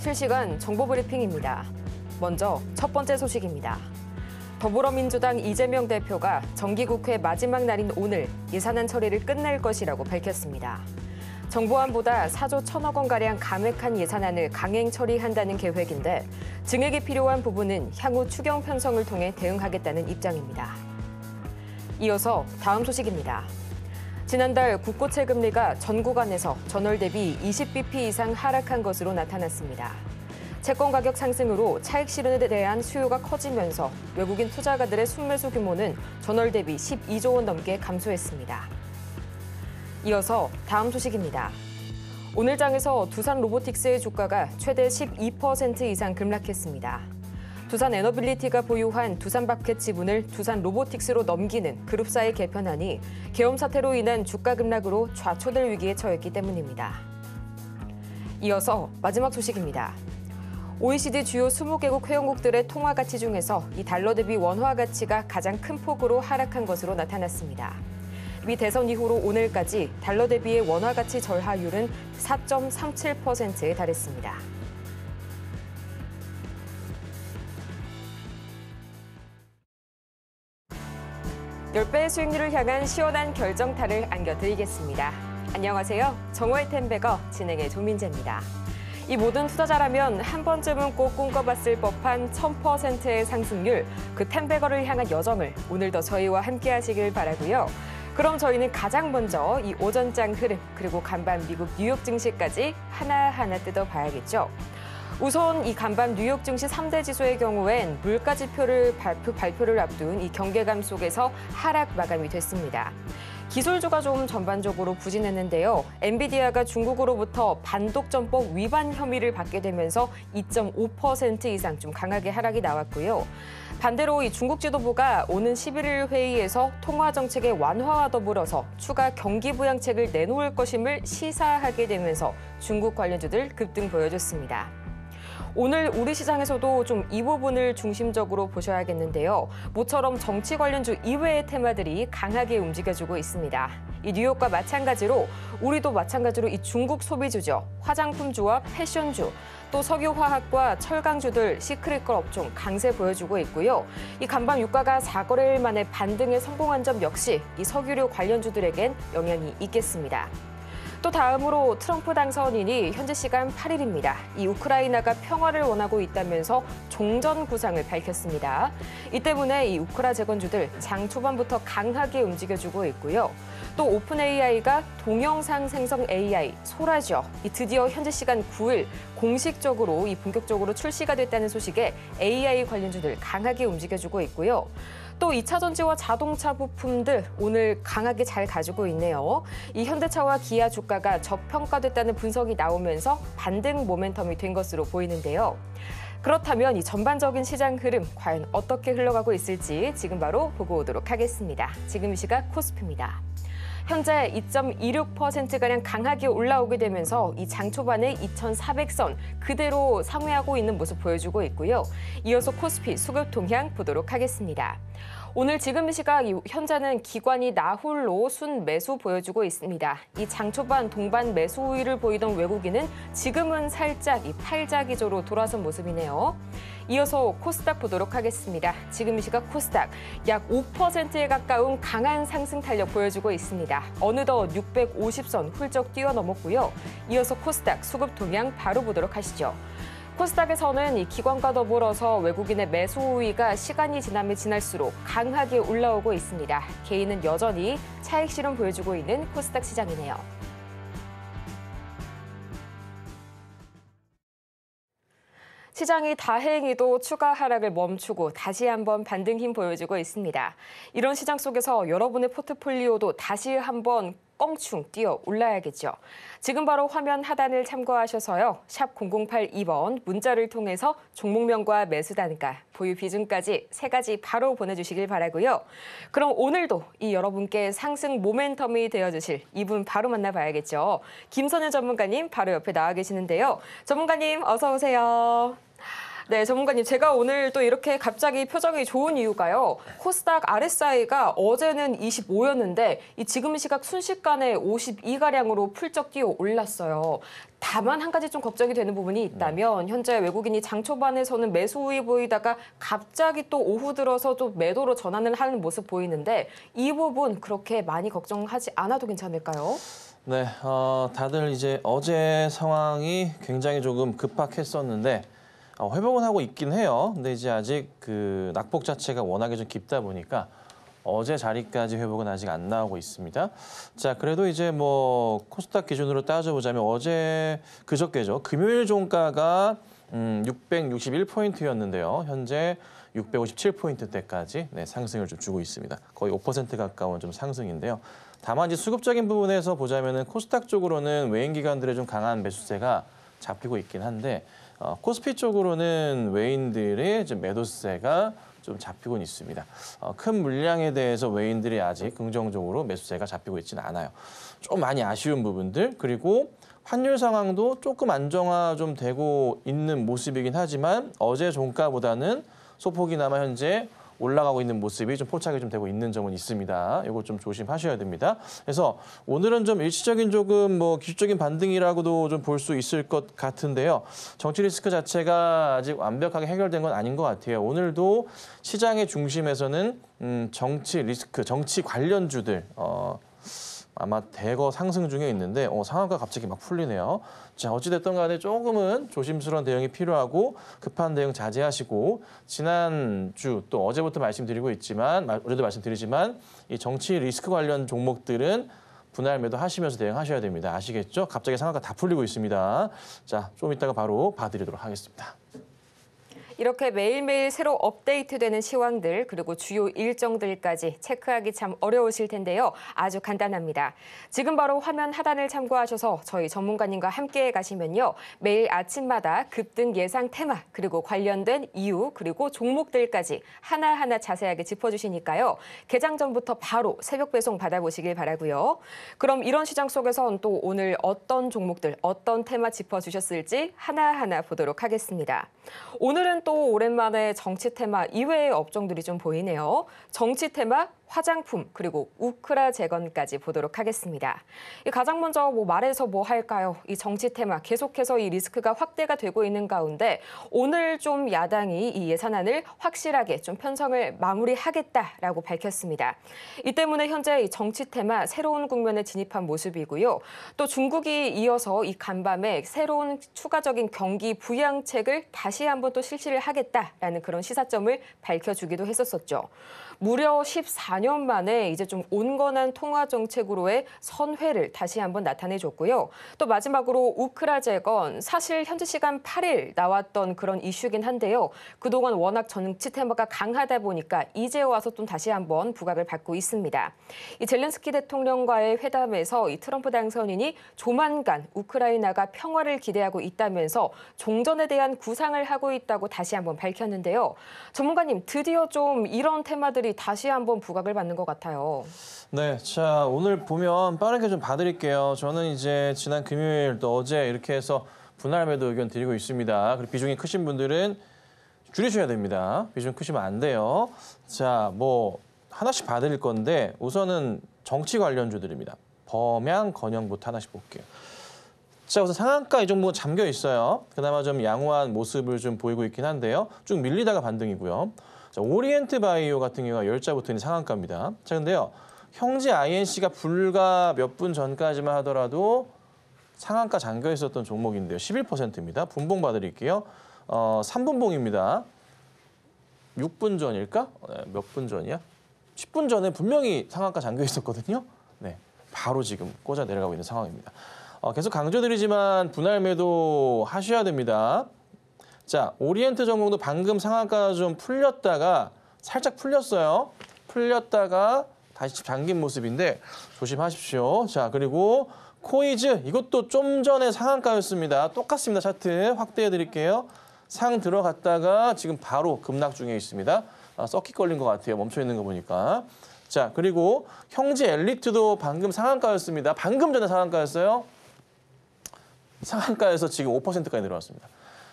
실시간 정보브리핑입니다. 먼저 첫 번째 소식입니다. 더불어민주당 이재명 대표가 정기국회 마지막 날인 오늘 예산안 처리를 끝낼 것이라고 밝혔습니다. 정부안보다 4조 1천억 원가량 감액한 예산안을 강행 처리한다는 계획인데 증액이 필요한 부분은 향후 추경 편성을 통해 대응하겠다는 입장입니다. 이어서 다음 소식입니다. 지난달 국고채 금리가 전 구간에서 전월 대비 20bp 이상 하락한 것으로 나타났습니다. 채권 가격 상승으로 차익 실현에 대한 수요가 커지면서 외국인 투자가들의 순매수 규모는 전월 대비 12조 원 넘게 감소했습니다. 이어서 다음 소식입니다. 오늘 장에서 두산 로보틱스의 주가가 최대 12% 이상 급락했습니다. 두산 에너빌리티가 보유한 두산바켓 지분을 두산 로보틱스로 넘기는 그룹사의 개편안이 계엄 사태로 인한 주가 급락으로 좌초될 위기에 처했기 때문입니다. 이어서 마지막 소식입니다. OECD 주요 20개국 회원국들의 통화 가치 중에서 이 달러 대비 원화 가치가 가장 큰 폭으로 하락한 것으로 나타났습니다. 미 대선 이후로 오늘까지 달러 대비의 원화 가치 절하율은 4.37%에 달했습니다. (10배의) 수익률을 향한 시원한 결정타를 안겨드리겠습니다. 안녕하세요. 정오의 텐베거 진행의 조민재입니다. 이 모든 투자자라면 한 번쯤은 꼭 꿈꿔봤을 법한 1000%의 상승률, 그 텐베거를 향한 여정을 오늘도 저희와 함께 하시길 바라고요. 그럼 저희는 가장 먼저 이 오전장 흐름, 그리고 간밤 미국 뉴욕 증시까지 하나하나 뜯어봐야겠죠. 우선 이 간밤 뉴욕 증시 3대 지수의 경우엔 물가 지표를 발표를 앞둔 이 경계감 속에서 하락 마감이 됐습니다. 기술주가 좀 전반적으로 부진했는데요. 엔비디아가 중국으로부터 반독점법 위반 혐의를 받게 되면서 2.5% 이상 좀 강하게 하락이 나왔고요. 반대로 이 중국 지도부가 오는 11일 회의에서 통화 정책의 완화와 더불어서 추가 경기 부양책을 내놓을 것임을 시사하게 되면서 중국 관련주들 급등 보여줬습니다. 오늘 우리 시장에서도 좀 이 부분을 중심적으로 보셔야겠는데요. 모처럼 정치 관련주 이외의 테마들이 강하게 움직여주고 있습니다. 이 뉴욕과 마찬가지로 우리도 마찬가지로 이 중국 소비주죠. 화장품주와 패션주, 또 석유화학과 철강주들 시크릿걸 업종 강세 보여주고 있고요. 이 간밤 유가가 4거래일 만에 반등에 성공한 점 역시 이 석유류 관련주들에겐 영향이 있겠습니다. 또 다음으로 트럼프 당선인이 현지 시간 8일입니다. 이 우크라이나가 평화를 원하고 있다면서 종전 구상을 밝혔습니다. 이 때문에 이 우크라 재건주들 장 초반부터 강하게 움직여주고 있고요. 또 오픈 AI가 동영상 생성 AI 소라죠. 이 드디어 현지 시간 9일 공식적으로 본격적으로 출시가 됐다는 소식에 AI 관련주들 강하게 움직여주고 있고요. 또 2차 전지와 자동차 부품들 오늘 강하게 잘 가지고 있네요. 이 현대차와 기아 주가가 저평가됐다는 분석이 나오면서 반등 모멘텀이 된 것으로 보이는데요. 그렇다면 이 전반적인 시장 흐름 과연 어떻게 흘러가고 있을지 지금 바로 보고 오도록 하겠습니다. 지금 이 시각 코스피입니다. 현재 2.26%가량 강하게 올라오게 되면서 이 장 초반에 2,400선 그대로 상회하고 있는 모습 보여주고 있고요. 이어서 코스피 수급 동향 보도록 하겠습니다. 오늘 지금 이 시각 현재는 기관이 나홀로 순 매수 보여주고 있습니다. 이 장 초반 동반 매수 우위를 보이던 외국인은 지금은 살짝 이 팔자 기조로 돌아선 모습이네요. 이어서 코스닥 보도록 하겠습니다. 지금 이 시각 코스닥 약 5%에 가까운 강한 상승 탄력 보여주고 있습니다. 어느덧 650선 훌쩍 뛰어넘었고요. 이어서 코스닥 수급 동향 바로 보도록 하시죠. 코스닥에서는 이 기관과 더불어서 외국인의 매수 우위가 시간이 지나면 지날수록 강하게 올라오고 있습니다. 개인은 여전히 차익 실현 보여주고 있는 코스닥 시장이네요. 시장이 다행히도 추가 하락을 멈추고 다시 한번 반등 힘 보여주고 있습니다. 이런 시장 속에서 여러분의 포트폴리오도 다시 한번 껑충 뛰어 올라야겠죠. 지금 바로 화면 하단을 참고하셔서요. 샵 0082번 문자를 통해서 종목명과 매수 단가, 보유 비중까지 3가지 바로 보내주시길 바라고요. 그럼 오늘도 이 여러분께 상승 모멘텀이 되어주실 이분 바로 만나봐야겠죠. 김선현 전문가님 바로 옆에 나와 계시는데요. 전문가님 어서 오세요. 네, 전문가님, 제가 오늘 또 이렇게 갑자기 표정이 좋은 이유가요. 코스닥 RSI가 어제는 25였는데 이 지금 시각 순식간에 52가량으로 풀쩍 뛰어 올랐어요. 다만 한 가지 좀 걱정이 되는 부분이 있다면 현재 외국인이 장 초반에서는 매수 우위 보이다가 갑자기 또 오후 들어서 또 매도로 전환을 하는 모습 보이는데 이 부분 그렇게 많이 걱정하지 않아도 괜찮을까요? 네, 다들 이제 어제 상황이 굉장히 조금 급박했었는데 회복은 하고 있긴 해요. 근데 이제 아직 그 낙폭 자체가 워낙에 좀 깊다 보니까 어제 자리까지 회복은 아직 안 나오고 있습니다. 자, 그래도 이제 뭐 코스닥 기준으로 따져보자면 어제 그저께죠. 금요일 종가가 661포인트였는데요. 현재 657포인트대까지 상승을 좀 주고 있습니다. 거의 5% 가까운 좀 상승인데요. 다만 이제 수급적인 부분에서 보자면은 코스닥 쪽으로는 외인 기관들의 좀 강한 매수세가 잡히고 있긴 한데 코스피 쪽으로는 외인들의 좀 매도세가 좀 잡히고는 있습니다. 큰 물량에 대해서 외인들이 아직 긍정적으로 매수세가 잡히고 있지는 않아요. 좀 많이 아쉬운 부분들 그리고 환율 상황도 조금 안정화 좀 되고 있는 모습이긴 하지만 어제 종가보다는 소폭이나마 현재 올라가고 있는 모습이 좀 포착이 좀 되고 있는 점은 있습니다. 이거 좀 조심하셔야 됩니다. 그래서 오늘은 좀 일시적인 조금 뭐 기술적인 반등이라고도 좀 볼 수 있을 것 같은데요. 정치 리스크 자체가 아직 완벽하게 해결된 건 아닌 것 같아요. 오늘도 시장의 중심에서는 정치 리스크, 정치 관련주들 아마 대거 상승 중에 있는데 상한가 갑자기 막 풀리네요. 자, 어찌됐든 간에 조금은 조심스러운 대응이 필요하고 급한 대응 자제하시고 지난주 또 어제부터 어제도 말씀드리지만 이 정치 리스크 관련 종목들은 분할 매도 하시면서 대응하셔야 됩니다. 아시겠죠? 갑자기 상한가 다 풀리고 있습니다. 자, 좀 이따가 바로 봐드리도록 하겠습니다. 이렇게 매일매일 새로 업데이트되는 시황들 그리고 주요 일정들까지 체크하기 참 어려우실 텐데요. 아주 간단합니다. 지금 바로 화면 하단을 참고하셔서 저희 전문가님과 함께 가시면요. 매일 아침마다 급등 예상 테마 그리고 관련된 이유 그리고 종목들까지 하나하나 자세하게 짚어주시니까요. 개장 전부터 바로 새벽 배송 받아보시길 바라고요. 그럼 이런 시장 속에선 또 오늘 어떤 종목들, 어떤 테마 짚어주셨을지 하나하나 보도록 하겠습니다. 오늘은 또 오랜만에 정치 테마 이외의 업종들이 좀 보이네요. 정치 테마, 화장품, 그리고 우크라 재건까지 보도록 하겠습니다. 가장 먼저 말해서 뭐 할까요? 이 정치 테마 계속해서 이 리스크가 확대가 되고 있는 가운데 오늘 좀 야당이 이 예산안을 확실하게 좀 편성을 마무리하겠다라고 밝혔습니다. 이 때문에 현재 이 정치 테마 새로운 국면에 진입한 모습이고요. 또 중국이 이어서 이 간밤에 새로운 추가적인 경기 부양책을 다시 한번 또 실시를 하겠다라는 그런 시사점을 밝혀주기도 했었었죠. 무려 14년 만에 이제 좀 온건한 통화 정책으로의 선회를 다시 한번 나타내줬고요. 또 마지막으로 우크라 재건, 사실 현지 시간 8일 나왔던 그런 이슈긴 한데요. 그동안 워낙 정치 테마가 강하다 보니까 이제 와서 또 다시 한번 부각을 받고 있습니다. 이 젤렌스키 대통령과의 회담에서 이 트럼프 당선인이 조만간 우크라이나가 평화를 기대하고 있다면서 종전에 대한 구상을 하고 있다고 다시 한번 밝혔는데요. 전문가님, 드디어 좀 이런 테마들이 다시 한번 부각을 받는 것 같아요. 네, 자 오늘 보면 빠르게 좀 봐드릴게요. 저는 이제 지난 금요일 또 어제 이렇게 해서 분할 매도 의견 드리고 있습니다. 그리고 비중이 크신 분들은 줄이셔야 됩니다. 비중 크시면 안 돼요. 자, 뭐 하나씩 봐드릴 건데 우선은 정치 관련주들입니다. 범양, 건영부터 하나씩 볼게요. 자, 우선 상한가 이 종목은 잠겨 있어요. 그나마 좀 양호한 모습을 좀 보이고 있긴 한데요. 쭉 밀리다가 반등이고요. 자, 오리엔트 바이오 같은 경우가 10자 붙어 있는 상한가입니다. 자, 근데요. 형제 INC가 불과 몇 분 전까지만 하더라도 상한가 잠겨 있었던 종목인데요. 11%입니다. 분봉 봐드릴게요. 3분봉입니다. 6분 전일까? 몇 분 전이야? 10분 전에 분명히 상한가 잠겨 있었거든요. 네, 바로 지금 꽂아 내려가고 있는 상황입니다. 계속 강조드리지만 분할 매도 하셔야 됩니다. 자, 오리엔트 전공도 방금 상한가 좀 풀렸다가 살짝 풀렸어요. 풀렸다가 다시 잠긴 모습인데 조심하십시오. 자, 그리고 코이즈 이것도 좀 전에 상한가였습니다. 똑같습니다. 차트 확대해 드릴게요. 상 들어갔다가 지금 바로 급락 중에 있습니다. 서킷 걸린 것 같아요. 멈춰 있는 거 보니까. 자, 그리고 형제 엘리트도 방금 상한가였습니다. 방금 전에 상한가였어요. 상한가에서 지금 5%까지 내려왔습니다.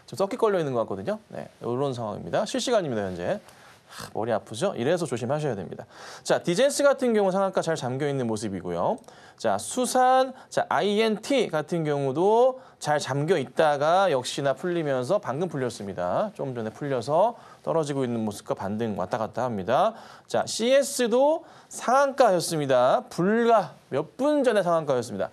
좀 썩기 걸려 있는 것 같거든요. 네, 이런 상황입니다. 실시간입니다, 현재. 머리 아프죠? 이래서 조심하셔야 됩니다. 자, 디젠스 같은 경우 상한가 잘 잠겨 있는 모습이고요. 자, 수산, 자, INT 같은 경우도 잘 잠겨 있다가 역시나 풀리면서 방금 풀렸습니다. 좀 전에 풀려서 떨어지고 있는 모습과 반등 왔다 갔다 합니다. 자, CS도 상한가였습니다. 불과 몇 분 전에 상한가였습니다.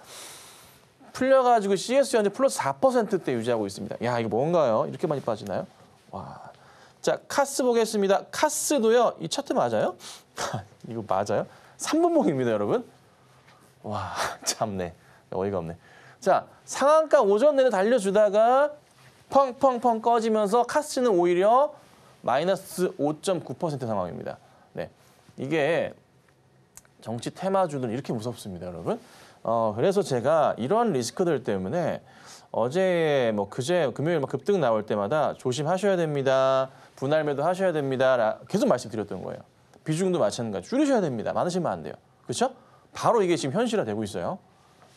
풀려가지고 CS 현재 플러스 4%대 유지하고 있습니다. 야, 이거 뭔가요? 이렇게 많이 빠지나요? 와. 자, 카스 보겠습니다. 카스도요. 이 차트 맞아요? 이거 맞아요? 3분봉입니다, 여러분. 와, 참네. 어이가 없네. 자, 상한가 오전 내내 달려주다가 펑펑펑 꺼지면서 카스는 오히려 마이너스 5.9% 상황입니다. 네, 이게 정치 테마주는 이렇게 무섭습니다, 여러분. 그래서 제가 이런 리스크들 때문에 어제 뭐 그제 금요일 막 급등 나올 때마다 조심하셔야 됩니다. 분할 매도 하셔야 됩니다. 계속 말씀드렸던 거예요. 비중도 마찬가지. 줄이셔야 됩니다. 많으시면 안 돼요. 그렇죠? 바로 이게 지금 현실화되고 있어요.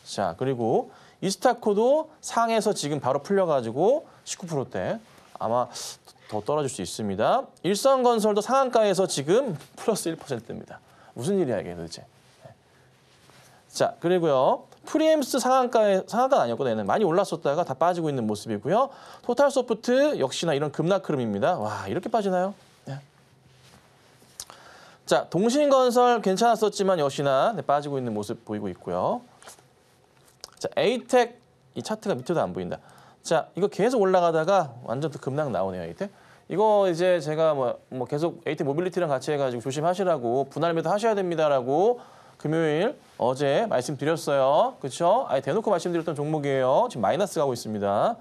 자, 그리고 이스타코도 상에서 지금 바로 풀려가지고 19%대 아마 더 떨어질 수 있습니다. 일성건설도 상한가에서 지금 플러스 1%입니다. 무슨 일이야 이게 도대체. 네. 자, 그리고요. 프리엠스 상한가는 아니었거든요. 얘는 많이 올랐었다가 다 빠지고 있는 모습이고요. 토탈소프트 역시나 이런 급락 흐름입니다. 와, 이렇게 빠지나요? 네. 자, 동신건설 괜찮았었지만 역시나 빠지고 있는 모습 보이고 있고요. 자, 에이텍 이 차트가 밑에도 안 보인다. 자, 이거 계속 올라가다가 완전 또 급락 나오네요, 에이텍. 이거 이제 제가 뭐 계속 에이텍 모빌리티랑 같이 해가지고 조심하시라고 분할 매도 하셔야 됩니다라고 금요일 어제 말씀드렸어요. 그렇죠? 아예 대놓고 말씀드렸던 종목이에요. 지금 마이너스 가고 있습니다.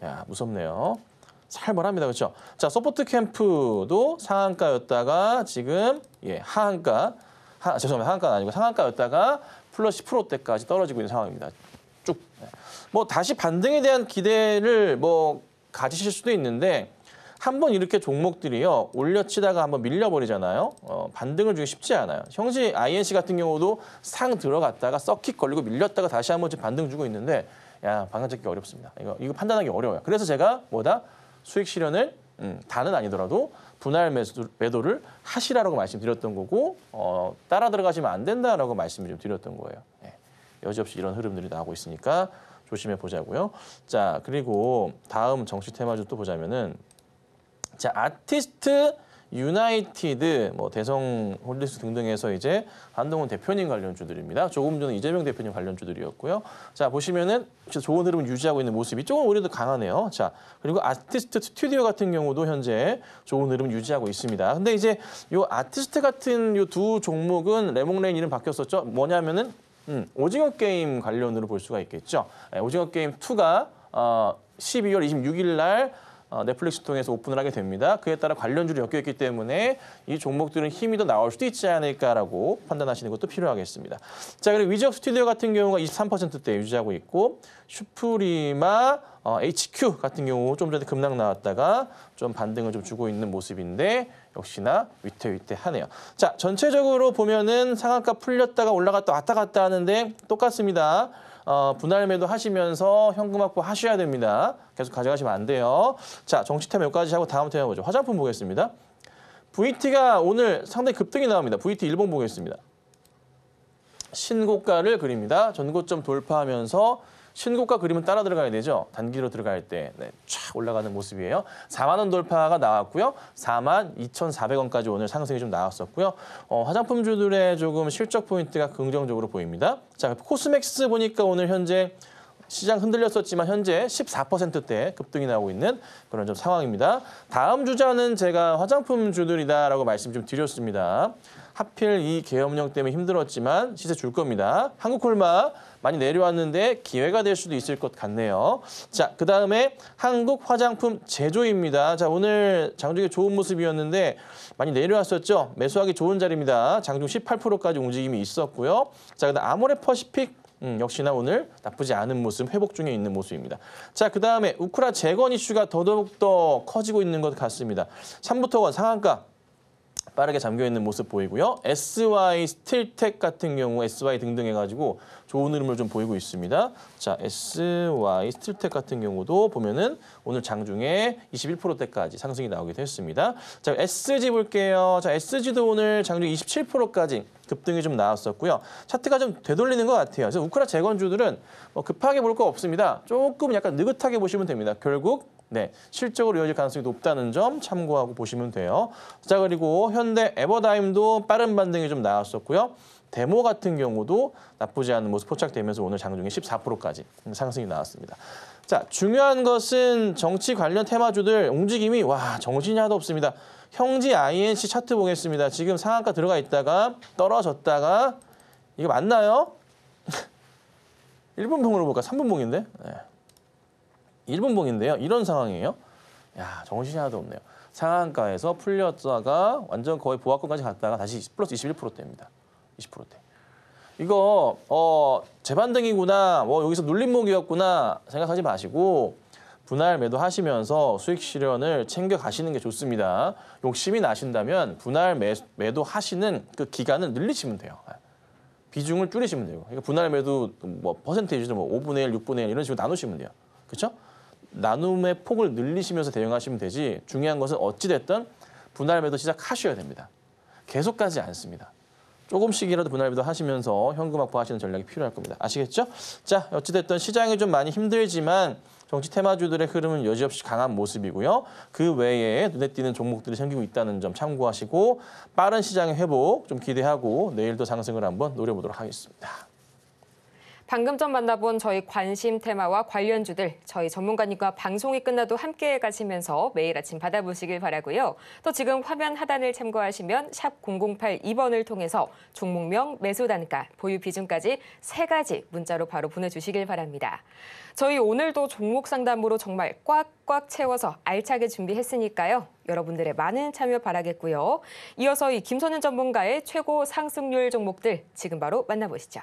야, 무섭네요. 살벌합니다. 그렇죠? 자, 서포트 캠프도 상한가였다가 지금 하한가. 죄송합니다. 하한가는 아니고 상한가였다가 플러스 10%대까지 떨어지고 있는 상황입니다. 쭉. 뭐 다시 반등에 대한 기대를 뭐 가지실 수도 있는데 한번 이렇게 종목들이요 올려치다가 한번 밀려버리잖아요. 반등을 주기 쉽지 않아요. 형시 INC 같은 경우도 상 들어갔다가 썩킥 걸리고 밀렸다가 다시 한번 반등 주고 있는데 야, 방향 잡기 어렵습니다. 이거 판단하기 어려워요. 그래서 제가 수익 실현을 다는 아니더라도 분할 매도를 하시라고 말씀드렸던 거고 따라 들어가시면 안 된다라고 말씀을 좀 드렸던 거예요. 네. 여지없이 이런 흐름들이 나오고 있으니까 조심해 보자고요. 자, 그리고 다음 정치 테마주 또 보자면은 자, 아티스트 유나이티드, 뭐 대성 홀딩스 등등에서 이제 한동훈 대표님 관련주들입니다. 조금 전에 이재명 대표님 관련주들이었고요. 자, 보시면은 좋은 흐름을 유지하고 있는 모습이 조금 오히려 더 강하네요. 자, 그리고 아티스트 스튜디오 같은 경우도 현재 좋은 흐름을 유지하고 있습니다. 근데 이제 요 아티스트 같은 요 두 종목은 레몽레인 이름 바뀌었었죠. 뭐냐면은 오징어 게임 관련으로 볼 수가 있겠죠. 오징어 게임 2가 12월 26일 날 넷플릭스 통해서 오픈을 하게 됩니다. 그에 따라 관련주를 엮여있기 때문에 이 종목들은 힘이 더 나올 수도 있지 않을까라고 판단하시는 것도 필요하겠습니다. 자, 그리고 위적 스튜디오 같은 경우가 23%대 유지하고 있고 슈프리마 HQ 같은 경우 좀 전에 급락 나왔다가 좀 반등을 좀 주고 있는 모습인데 역시나 위태위태하네요. 자, 전체적으로 보면은 상한가 풀렸다가 올라갔다 왔다 갔다 하는데 똑같습니다. 분할 매도 하시면서 현금 확보 하셔야 됩니다. 계속 가져가시면 안 돼요. 자, 정치 테마 여기까지 하고 다음 테마 보죠. 화장품 보겠습니다. VT가 오늘 상당히 급등이 나옵니다. VT 일봉 보겠습니다. 신고가를 그립니다. 전고점 돌파하면서 신고가 그림은 따라 들어가야 되죠. 단기로 들어갈 때 쫙 올라가는 모습이에요. 4만 원 돌파가 나왔고요. 4만 2,400원까지 오늘 상승이 좀 나왔었고요. 화장품주들의 조금 실적 포인트가 긍정적으로 보입니다. 자, 코스맥스 보니까 오늘 현재 시장 흔들렸었지만 현재 14%대 급등이 나오고 있는 그런 좀 상황입니다. 다음 주자는 제가 화장품주들이다라고 말씀 좀 드렸습니다. 하필 이 계엄령 때문에 힘들었지만 시세 줄 겁니다. 한국콜마 많이 내려왔는데 기회가 될 수도 있을 것 같네요. 자, 그다음에 한국 화장품 제조입니다. 자, 오늘 장중에 좋은 모습이었는데 많이 내려왔었죠. 매수하기 좋은 자리입니다. 장중 18%까지 움직임이 있었고요. 자, 그다음 아모레퍼시픽 역시나 오늘 나쁘지 않은 모습, 회복 중에 있는 모습입니다. 자, 그다음에 우크라 재건 이슈가 더더욱 더 커지고 있는 것 같습니다. 삼부토건 상한가 빠르게 잠겨있는 모습 보이고요. SY 스틸텍 같은 경우 SY 등등 해가지고 좋은 흐름을 좀 보이고 있습니다. 자, SY 스틸텍 같은 경우도 보면은 오늘 장중에 21%대까지 상승이 나오기도 했습니다. 자, SG 볼게요. 자, SG도 오늘 장중 27%까지 급등이 좀 나왔었고요. 차트가 좀 되돌리는 것 같아요. 그래서 우크라 재건주들은 뭐 급하게 볼 거 없습니다. 조금 약간 느긋하게 보시면 됩니다. 결국 네, 실적으로 이어질 가능성이 높다는 점 참고하고 보시면 돼요. 자, 그리고 현대 에버다임도 빠른 반등이 좀 나왔었고요. 데모 같은 경우도 나쁘지 않은 모습 포착되면서 오늘 장중에 14%까지 상승이 나왔습니다. 자, 중요한 것은 정치 관련 테마주들 움직임이 와 정신이 하나도 없습니다. 형지 INC 차트 보겠습니다. 지금 상한가 들어가 있다가 떨어졌다가 이거 맞나요? 1분봉으로 볼까? 3분봉인데? 네. 1분봉인데요. 이런 상황이에요. 야, 정신이 하나도 없네요. 상한가에서 풀렸다가 완전 거의 보합권까지 갔다가 다시 플러스 21%대입니다. 20%대. 이거 재반등이구나. 뭐 여기서 눌림목이었구나 생각하지 마시고 분할 매도하시면서 수익 실현을 챙겨 가시는 게 좋습니다. 욕심이 나신다면 분할 매도하시는 그 기간을 늘리시면 돼요. 비중을 줄이시면 돼요. 그러니까 분할 매도 뭐 퍼센테이지도 뭐 5분의 1, 6분의 1 이런 식으로 나누시면 돼요. 그렇죠? 나눔의 폭을 늘리시면서 대응하시면 되지 중요한 것은 어찌됐든 분할 매도 시작하셔야 됩니다. 계속 가지 않습니다. 조금씩이라도 분할 매도 하시면서 현금 확보하시는 전략이 필요할 겁니다. 아시겠죠? 자, 어찌됐든 시장이 좀 많이 힘들지만 정치 테마주들의 흐름은 여지없이 강한 모습이고요. 그 외에 눈에 띄는 종목들이 생기고 있다는 점 참고하시고 빠른 시장의 회복 좀 기대하고 내일도 상승을 한번 노려보도록 하겠습니다. 방금 전 만나본 저희 관심 테마와 관련주들 저희 전문가님과 방송이 끝나도 함께 가시면서 매일 아침 받아보시길 바라고요. 또 지금 화면 하단을 참고하시면 샵 0082번을 통해서 종목명, 매수 단가, 보유 비중까지 3가지 문자로 바로 보내주시길 바랍니다. 저희 오늘도 종목 상담으로 정말 꽉꽉 채워서 알차게 준비했으니까요. 여러분들의 많은 참여 바라겠고요. 이어서 이 김선윤 전문가의 최고 상승률 종목들 지금 바로 만나보시죠.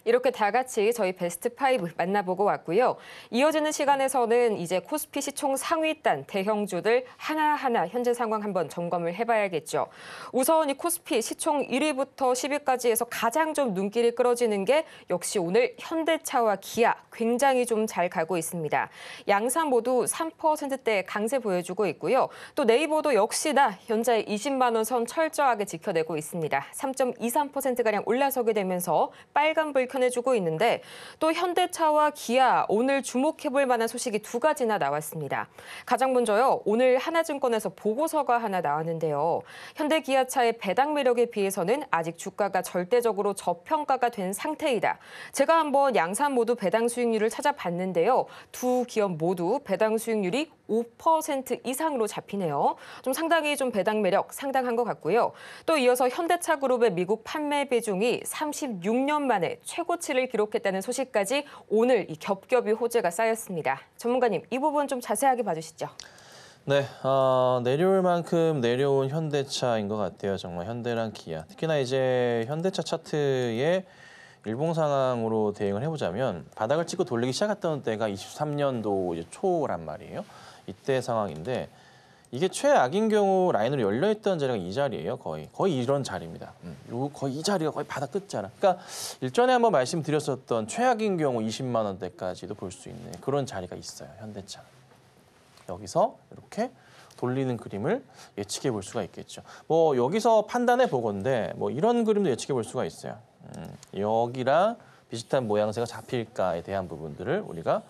이렇게 다 같이 저희 베스트 5 만나보고 왔고요. 이어지는 시간에서는 이제 코스피 시총 상위단 대형주들 하나하나 현재 상황 한번 점검을 해봐야겠죠. 우선 이 코스피 시총 1위부터 10위까지에서 가장 좀 눈길이 끌어지는 게 역시 오늘 현대차와 기아 굉장히 좀 잘 가고 있습니다. 양사 모두 3%대 강세 보여주고 있고요. 또 네이버도 역시나 현재 20만 원 선 철저하게 지켜내고 있습니다. 3.23%가량 올라서게 되면서 빨간불 켜내주고 있는데 또 현대차와 기아 오늘 주목해볼 만한 소식이 2가지나 나왔습니다. 가장 먼저요. 오늘 하나증권에서 보고서가 하나 나왔는데요. 현대기아차의 배당 매력에 비해서는 아직 주가가 절대적으로 저평가가 된 상태이다. 제가 한번 양산 모두 배당 수익률을 찾아봤는데요. 두 기업 모두 배당 수익률이 5% 이상으로 잡히네요. 좀 상당히 좀 배당 매력 상당한 것 같고요. 또 이어서 현대차 그룹의 미국 판매 비중이 36년 만에 최고치를 기록했다는 소식까지 오늘 이 겹겹이 호재가 쌓였습니다. 전문가님, 이 부분 좀 자세하게 봐주시죠. 네, 내려올 만큼 내려온 현대차인 것 같아요. 정말 현대랑 기아. 특히나 이제 현대차 차트의 일봉 상황으로 대응을 해보자면 바닥을 찍고 돌리기 시작했던 때가 23년도 이제 초란 말이에요. 이때 상황인데 이게 최악인 경우 라인으로 열려있던 자리가 이 자리예요. 거의 이런 자리입니다. 거의 이 자리가 거의 바닥 끝자락. 그러니까 일전에 한번 말씀드렸었던 최악인 경우 20만 원대까지도 볼 수 있는 그런 자리가 있어요. 현대차. 여기서 이렇게 돌리는 그림을 예측해 볼 수가 있겠죠. 뭐 여기서 판단해 보건데 뭐 이런 그림도 예측해 볼 수가 있어요. 여기랑 비슷한 모양새가 잡힐까에 대한 부분들을 우리가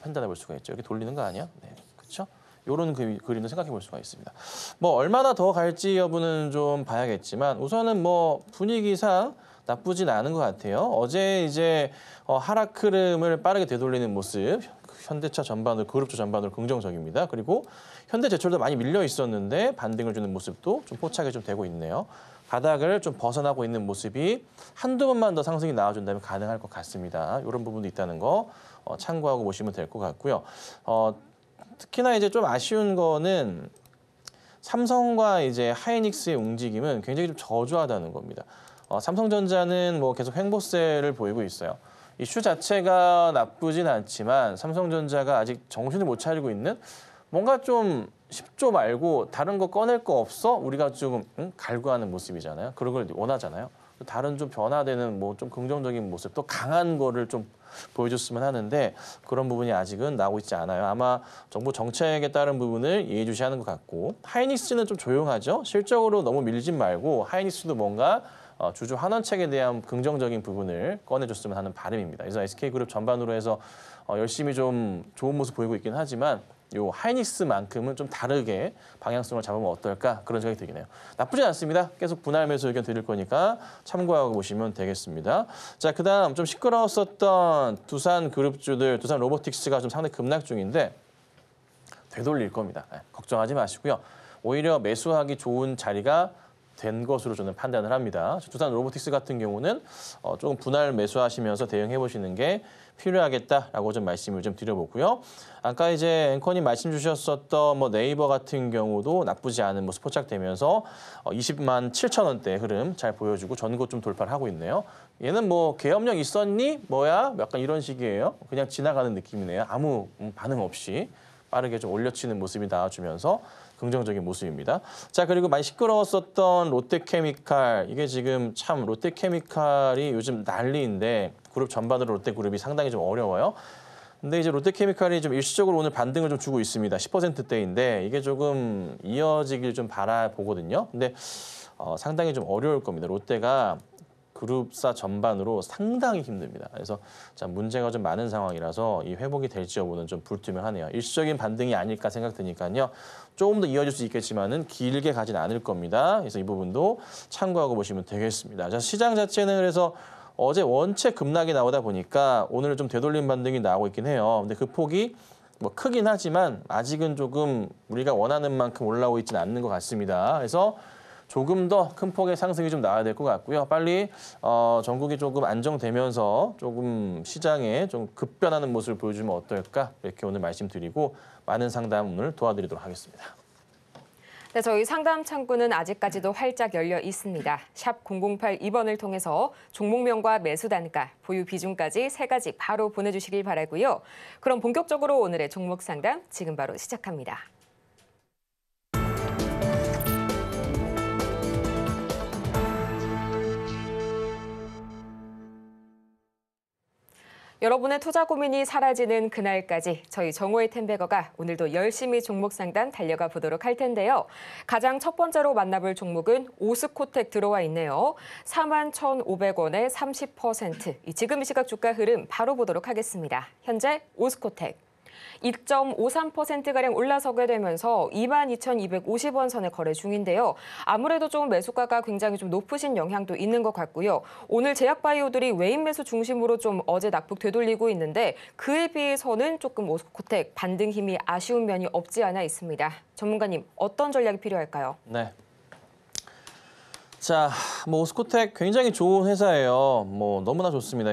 판단해 볼 수가 있죠. 여기 돌리는 거 아니야? 네, 그렇죠? 이런 그림도 생각해 볼 수가 있습니다. 뭐 얼마나 더 갈지 여부는 좀 봐야겠지만 우선은 뭐 분위기상 나쁘진 않은 것 같아요. 어제 이제 하락 흐름을 빠르게 되돌리는 모습, 현대차 전반으로 그룹주 전반으로 긍정적입니다. 그리고 현대제철도 많이 밀려 있었는데 반등을 주는 모습도 좀 포착이 좀 되고 있네요. 바닥을 좀 벗어나고 있는 모습이 한두 번만 더 상승이 나와준다면 가능할 것 같습니다. 이런 부분도 있다는 거 참고하고 보시면 될 것 같고요. 특히나 이제 좀 아쉬운 거는 삼성과 이제 하이닉스의 움직임은 굉장히 좀 저조하다는 겁니다. 삼성전자는 뭐 계속 횡보세를 보이고 있어요. 이슈 자체가 나쁘진 않지만 삼성전자가 아직 정신을 못 차리고 있는 뭔가 좀 10조 말고 다른 거 꺼낼 거 없어? 우리가 조금 갈구하는 모습이잖아요. 그런 걸 원하잖아요. 다른 좀 변화되는 뭐 좀 긍정적인 모습, 또 강한 거를 좀 보여줬으면 하는데 그런 부분이 아직은 나오고 있지 않아요. 아마 정부 정책에 따른 부분을 예의주시하는 것 같고 하이닉스는 좀 조용하죠. 실적으로 너무 밀진 말고 하이닉스도 뭔가 주주 환원책에 대한 긍정적인 부분을 꺼내줬으면 하는 바람입니다. 그래서 SK그룹 전반으로 해서 열심히 좀 좋은 모습 보이고 있긴 하지만 요 하이닉스만큼은 좀 다르게 방향성을 잡으면 어떨까 그런 생각이 들긴 해요. 나쁘지 않습니다. 계속 분할 매수 의견 드릴 거니까 참고하고 보시면 되겠습니다. 자, 그다음 좀 시끄러웠었던 두산 그룹주들, 두산 로보틱스가 좀 상당히 급락 중인데 되돌릴 겁니다. 걱정하지 마시고요. 오히려 매수하기 좋은 자리가 된 것으로 저는 판단을 합니다. 두산 로보틱스 같은 경우는 조금 분할 매수하시면서 대응해 보시는 게 필요하겠다라고 좀 말씀을 좀 드려보고요. 아까 이제 앵커님 말씀 주셨었던 뭐 네이버 같은 경우도 나쁘지 않은 모습 포착되면서 20만 7천 원대 흐름 잘 보여주고 전고 좀 돌파를 하고 있네요. 얘는 뭐 계엄령 있었니? 뭐야? 약간 이런 식이에요. 그냥 지나가는 느낌이네요. 아무 반응 없이 빠르게 좀 올려치는 모습이 나와주면서 긍정적인 모습입니다. 자, 그리고 많이 시끄러웠었던 롯데케미칼. 이게 지금 참 롯데케미칼이 요즘 난리인데 그룹 전반으로 롯데그룹이 상당히 좀 어려워요. 근데 이제 롯데케미칼이 좀 일시적으로 오늘 반등을 좀 주고 있습니다. 10%대인데 이게 조금 이어지길 좀 바라보거든요. 근데 상당히 좀 어려울 겁니다. 롯데가 그룹사 전반으로 상당히 힘듭니다. 그래서 참 문제가 좀 많은 상황이라서 이 회복이 될지 여부는 좀 불투명하네요. 일시적인 반등이 아닐까 생각드니까요. 조금 더 이어질 수 있겠지만은 길게 가진 않을 겁니다. 그래서 이 부분도 참고하고 보시면 되겠습니다. 자, 시장 자체는 그래서 어제 원체 급락이 나오다 보니까 오늘 좀 되돌림 반등이 나오고 있긴 해요. 근데 그 폭이 뭐 크긴 하지만 아직은 조금 우리가 원하는 만큼 올라오고 있지는 않는 것 같습니다. 그래서 조금 더 큰 폭의 상승이 좀 나와야 될 것 같고요. 빨리 전국이 조금 안정되면서 조금 시장에 좀 급변하는 모습을 보여주면 어떨까 이렇게 오늘 말씀드리고 많은 상담 오늘 도와드리도록 하겠습니다. 네, 저희 상담 창구는 아직까지도 활짝 열려 있습니다. 샵 0082번을 통해서 종목명과 매수 단가, 보유 비중까지 3가지 바로 보내주시길 바라고요. 그럼 본격적으로 오늘의 종목 상담 지금 바로 시작합니다. 여러분의 투자 고민이 사라지는 그날까지 저희 정호의 텐베거가 오늘도 열심히 종목 상담 달려가 보도록 할 텐데요. 가장 첫 번째로 만나볼 종목은 오스코텍 들어와 있네요. 41,500원에 30%. 지금 이 시각 주가 흐름 바로 보도록 하겠습니다. 현재 오스코텍 2.53%가량 올라서게 되면서 22,250원 선에 거래 중인데요. 아무래도 좀 매수가가 굉장히 좀 높으신 영향도 있는 것 같고요. 오늘 제약바이오들이 외인 매수 중심으로 좀 어제 낙폭 되돌리고 있는데 그에 비해서는 조금 오스코텍 반등 힘이 아쉬운 면이 없지 않아 있습니다. 전문가님, 어떤 전략이 필요할까요? 네. 자, 뭐 오스코텍 굉장히 좋은 회사예요. 뭐 너무나 좋습니다.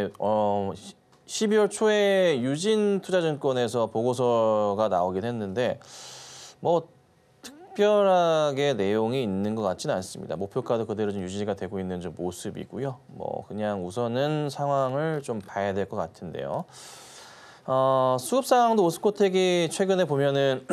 12월 초에 유진투자증권에서 보고서가 나오긴 했는데 뭐 특별하게 내용이 있는 것 같지는 않습니다. 목표가도 그대로 좀 유지가 되고 있는 좀 모습이고요. 뭐 그냥 우선은 상황을 좀 봐야 될 것 같은데요. 수급 상황도 오스코텍이 최근에 보면은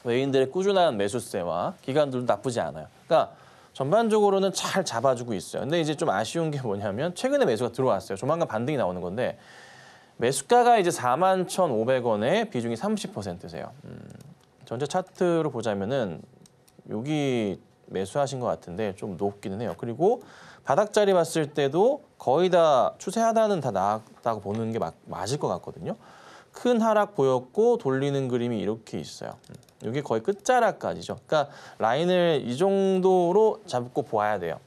외인들의 꾸준한 매수세와 기간들도 나쁘지 않아요. 그러니까 전반적으로는 잘 잡아주고 있어요. 근데 이제 좀 아쉬운 게 뭐냐면 최근에 매수가 들어왔어요. 조만간 반등이 나오는 건데 매수가가 이제 41,500원에 비중이 30%세요. 전체 차트로 보자면은 여기 매수하신 것 같은데 좀 높기는 해요. 그리고 바닥자리 봤을 때도 거의 다 추세 하단은 다 나왔다고 보는 게 맞을 것 같거든요. 큰 하락 보였고 돌리는 그림이 이렇게 있어요. 이게 거의 끝자락까지죠. 그러니까 라인을 이 정도로 잡고 보아야 돼요.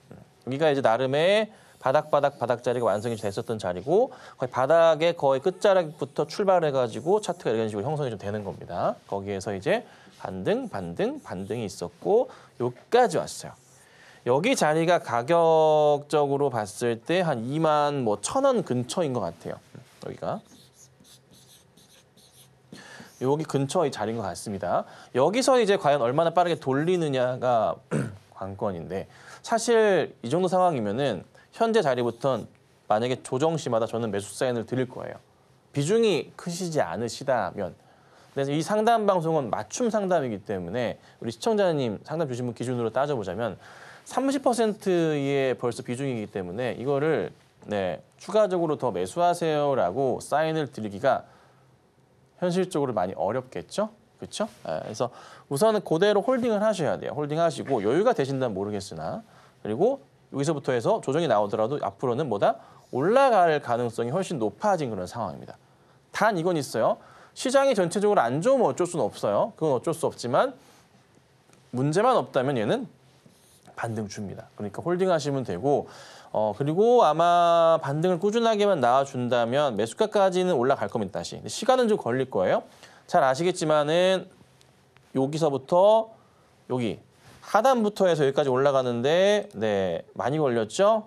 여기가 이제 나름의 바닥 자리가 완성이 됐었던 자리고 거의 바닥의 거의 끝자락부터 출발해가지고 차트가 이런 식으로 형성이 좀 되는 겁니다. 거기에서 이제 반등이 있었고 여기까지 왔어요. 여기 자리가 가격적으로 봤을 때 한 2만 1,000원 근처인 것 같아요. 여기가. 여기 근처의 자리인 것 같습니다. 여기서 이제 과연 얼마나 빠르게 돌리느냐가 관건인데 사실 이 정도 상황이면은 현재 자리부터 만약에 조정 시마다 저는 매수 사인을 드릴 거예요. 비중이 크시지 않으시다면. 그래서 이 상담 방송은 맞춤 상담이기 때문에 우리 시청자님 상담 주신 분 기준으로 따져보자면 30%의 벌써 비중이기 때문에 이거를 추가적으로 더 매수하세요라고 사인을 드리기가 현실적으로 많이 어렵겠죠? 그렇죠? 그래서 우선은 그대로 홀딩을 하셔야 돼요. 홀딩하시고 여유가 되신다면 모르겠으나 그리고 여기서부터 해서 조정이 나오더라도 앞으로는 올라갈 가능성이 훨씬 높아진 그런 상황입니다. 단 이건 있어요. 시장이 전체적으로 안 좋으면 어쩔 수는 없어요. 그건 어쩔 수 없지만 문제만 없다면 얘는 반등 줍니다. 그러니까 홀딩하시면 되고 그리고 아마 반등을 꾸준하게만 나와준다면 매수가까지는 올라갈 겁니다. 다시. 시간은 좀 걸릴 거예요. 잘 아시겠지만은 여기서부터 여기 하단부터 해서 여기까지 올라가는데 많이 걸렸죠?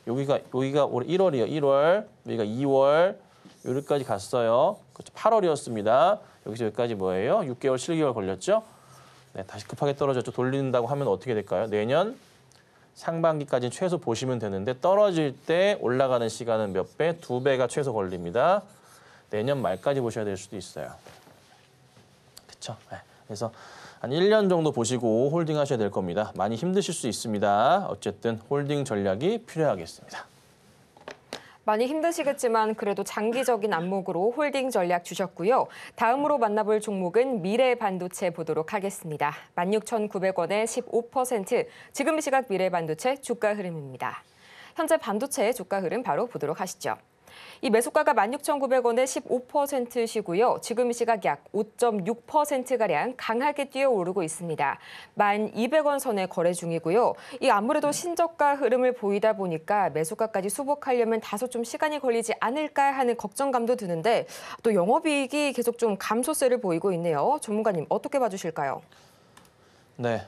여기가 올해 1월이에요. 1월, 여기가 2월, 여기까지 갔어요. 그렇죠. 8월이었습니다. 여기서 여기까지 뭐예요? 6개월, 7개월 걸렸죠? 다시 급하게 떨어졌죠. 돌린다고 하면 어떻게 될까요? 내년 상반기까지는 최소 보시면 되는데 떨어질 때 올라가는 시간은 몇 배? 2배가 최소 걸립니다. 내년 말까지 보셔야 될 수도 있어요. 그렇죠? 그래서 한 1년 정도 보시고 홀딩 하셔야 될 겁니다. 많이 힘드실 수 있습니다. 어쨌든 홀딩 전략이 필요하겠습니다. 많이 힘드시겠지만 그래도 장기적인 안목으로 홀딩 전략 주셨고요. 다음으로 만나볼 종목은 미래반도체 보도록 하겠습니다. 16,900원에 15%, 지금 시각 미래반도체 주가 흐름입니다. 현재 반도체 주가 흐름 바로 보도록 하시죠. 이 매수가가 16,900원에 15%시고요. 지금 시각 약 5.6%가량 강하게 뛰어오르고 있습니다. 1,200원 선에 거래 중이고요. 이 아무래도 신저가 흐름을 보이다 보니까 매수가까지 수복하려면 다소 좀 시간이 걸리지 않을까 하는 걱정감도 드는데 또 영업이익이 계속 좀 감소세를 보이고 있네요. 전문가님 어떻게 봐주실까요? 네,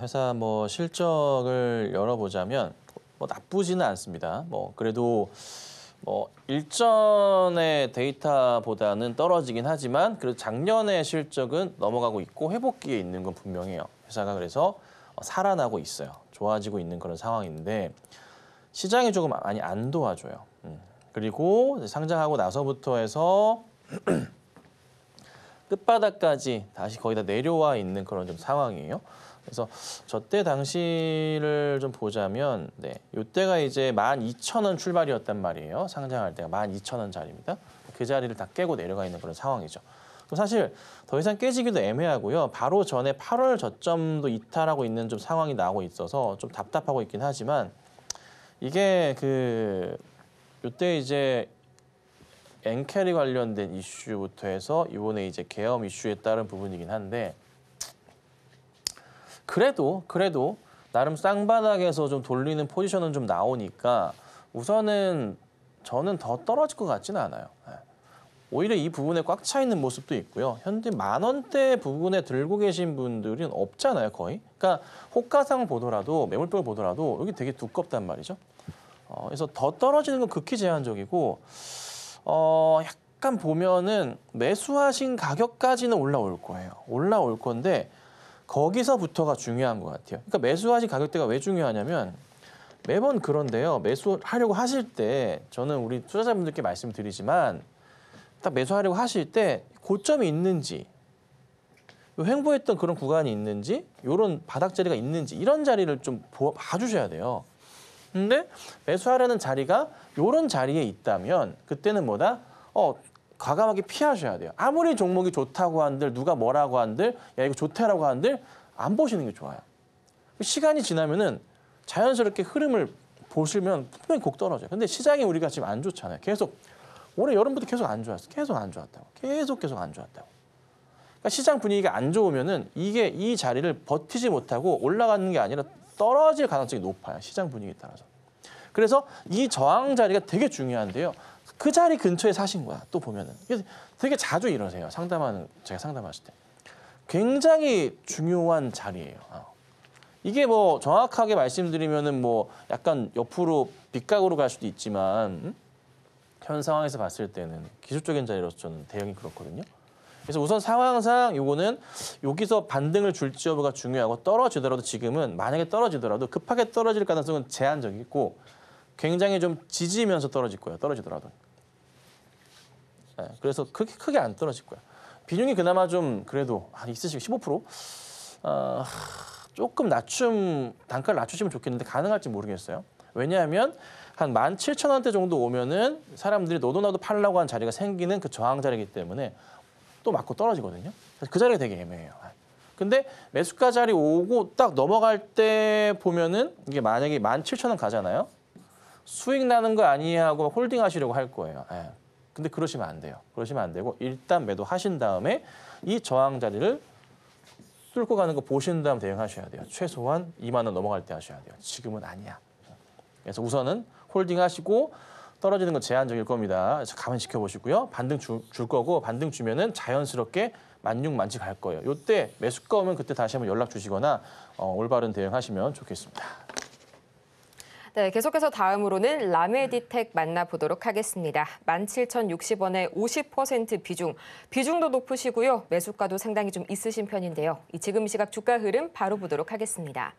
회사 실적을 열어보자면 나쁘지는 않습니다. 그래도 일전의 데이터보다는 떨어지긴 하지만 그래도 작년의 실적은 넘어가고 있고 회복기에 있는 건 분명해요. 회사가 그래서 살아나고 있어요. 좋아지고 있는 그런 상황인데 시장이 조금 많이 안 도와줘요. 그리고 상장하고 나서부터 해서 끝바닥까지 다시 거의 다 내려와 있는 그런 좀 상황이에요. 그래서 저 때 당시를 좀 보자면 이때가 이제 12,000원 출발이었단 말이에요. 상장할 때가 12,000원짜리입니다. 그 자리를 다 깨고 내려가 있는 그런 상황이죠. 그럼 사실 더 이상 깨지기도 애매하고요. 바로 전에 8월 저점도 이탈하고 있는 좀 상황이 나오고 있어서 좀 답답하고 있긴 하지만 이게 이때 이제 엔캐리 관련된 이슈부터 해서 이번에 이제 계엄 이슈에 따른 부분이긴 한데 그래도 나름 쌍바닥에서 좀 돌리는 포지션은 좀 나오니까 우선은 저는 더 떨어질 것 같지는 않아요. 오히려 이 부분에 꽉 차 있는 모습도 있고요. 현재 10,000원대 부분에 들고 계신 분들은 없잖아요, 거의. 그러니까 호가상 보더라도 매물벽을 보더라도 여기 되게 두껍단 말이죠. 그래서 더 떨어지는 건 극히 제한적이고 약간 보면은 매수하신 가격까지는 올라올 거예요. 올라올 건데 거기서부터가 중요한 것 같아요. 그러니까 매수하신 가격대가 왜 중요하냐면 매번 그런데요. 매수하려고 하실 때 저는 우리 투자자분들께 말씀드리지만 딱 매수하려고 하실 때 고점이 있는지 횡보했던 그런 구간이 있는지 이런 바닥 자리가 있는지 이런 자리를 좀 봐주셔야 돼요. 근데 매수하려는 자리가 이런 자리에 있다면 그때는 과감하게 피하셔야 돼요. 아무리 종목이 좋다고 한들 누가 뭐라고 한들 야 이거 좋다라고 한들 안 보시는 게 좋아요. 시간이 지나면은 자연스럽게 흐름을 보시면 분명히 곡 떨어져요. 근데 시장이 우리가 지금 안 좋잖아요. 계속 올해 여름부터 계속 안 좋았어. 계속 안 좋았다고. 계속 안 좋았다고. 그러니까 시장 분위기가 안 좋으면은 이게 이 자리를 버티지 못하고 올라가는 게 아니라 떨어질 가능성이 높아요. 시장 분위기에 따라서. 그래서 이 저항 자리가 되게 중요한데요. 그 자리 근처에 사신 거야. 또 보면은. 되게 자주 이러세요. 제가 상담하실 때. 굉장히 중요한 자리예요. 이게 뭐 정확하게 말씀드리면은 뭐 약간 옆으로 빗각으로 갈 수도 있지만 현 상황에서 봤을 때는 기술적인 자리로서 저는 대응이 그렇거든요. 그래서 우선 상황상 요거는 여기서 반등을 줄지 여부가 중요하고 떨어지더라도 지금은 만약에 떨어지더라도 급하게 떨어질 가능성은 제한적이고 굉장히 좀 지지면서 떨어질 거예요. 떨어지더라도. 네, 그래서 크게 안 떨어질 거예요. 비중이 그나마 좀 그래도 있으시고 15%? 조금 단가를 낮추시면 좋겠는데 가능할지 모르겠어요. 왜냐하면 한 17,000원대 정도 오면은 사람들이 너도 나도 팔려고 한 자리가 생기는 그 저항 자리이기 때문에 또 맞고 떨어지거든요. 그래서 그 자리가 되게 애매해요. 근데 매수가 자리 오고 딱 넘어갈 때 보면은 이게 만약에 17,000원 가잖아요. 수익 나는 거 아니야 하고 홀딩 하시려고 할 거예요. 근데 그러시면 안 돼요. 그러시면 안 되고 일단 매도하신 다음에 이 저항 자리를 뚫고 가는 거 보신 다음 대응하셔야 돼요. 최소한 2만 원 넘어갈 때 하셔야 돼요. 지금은 아니야. 그래서 우선은 홀딩 하시고 떨어지는 건 제한적일 겁니다. 그래서 가만히 지켜보시고요. 반등 줄 거고 반등 주면은 자연스럽게 16,000, 17,000 갈 거예요. 이때 매수가 오면 그때 다시 한번 연락 주시거나 올바른 대응하시면 좋겠습니다. 네, 계속해서 다음으로는 라메디텍 만나보도록 하겠습니다. 17,060원에 50% 비중도 높으시고요. 매수가도 상당히 좀 있으신 편인데요. 지금 이 시각 주가 흐름 바로 보도록 하겠습니다.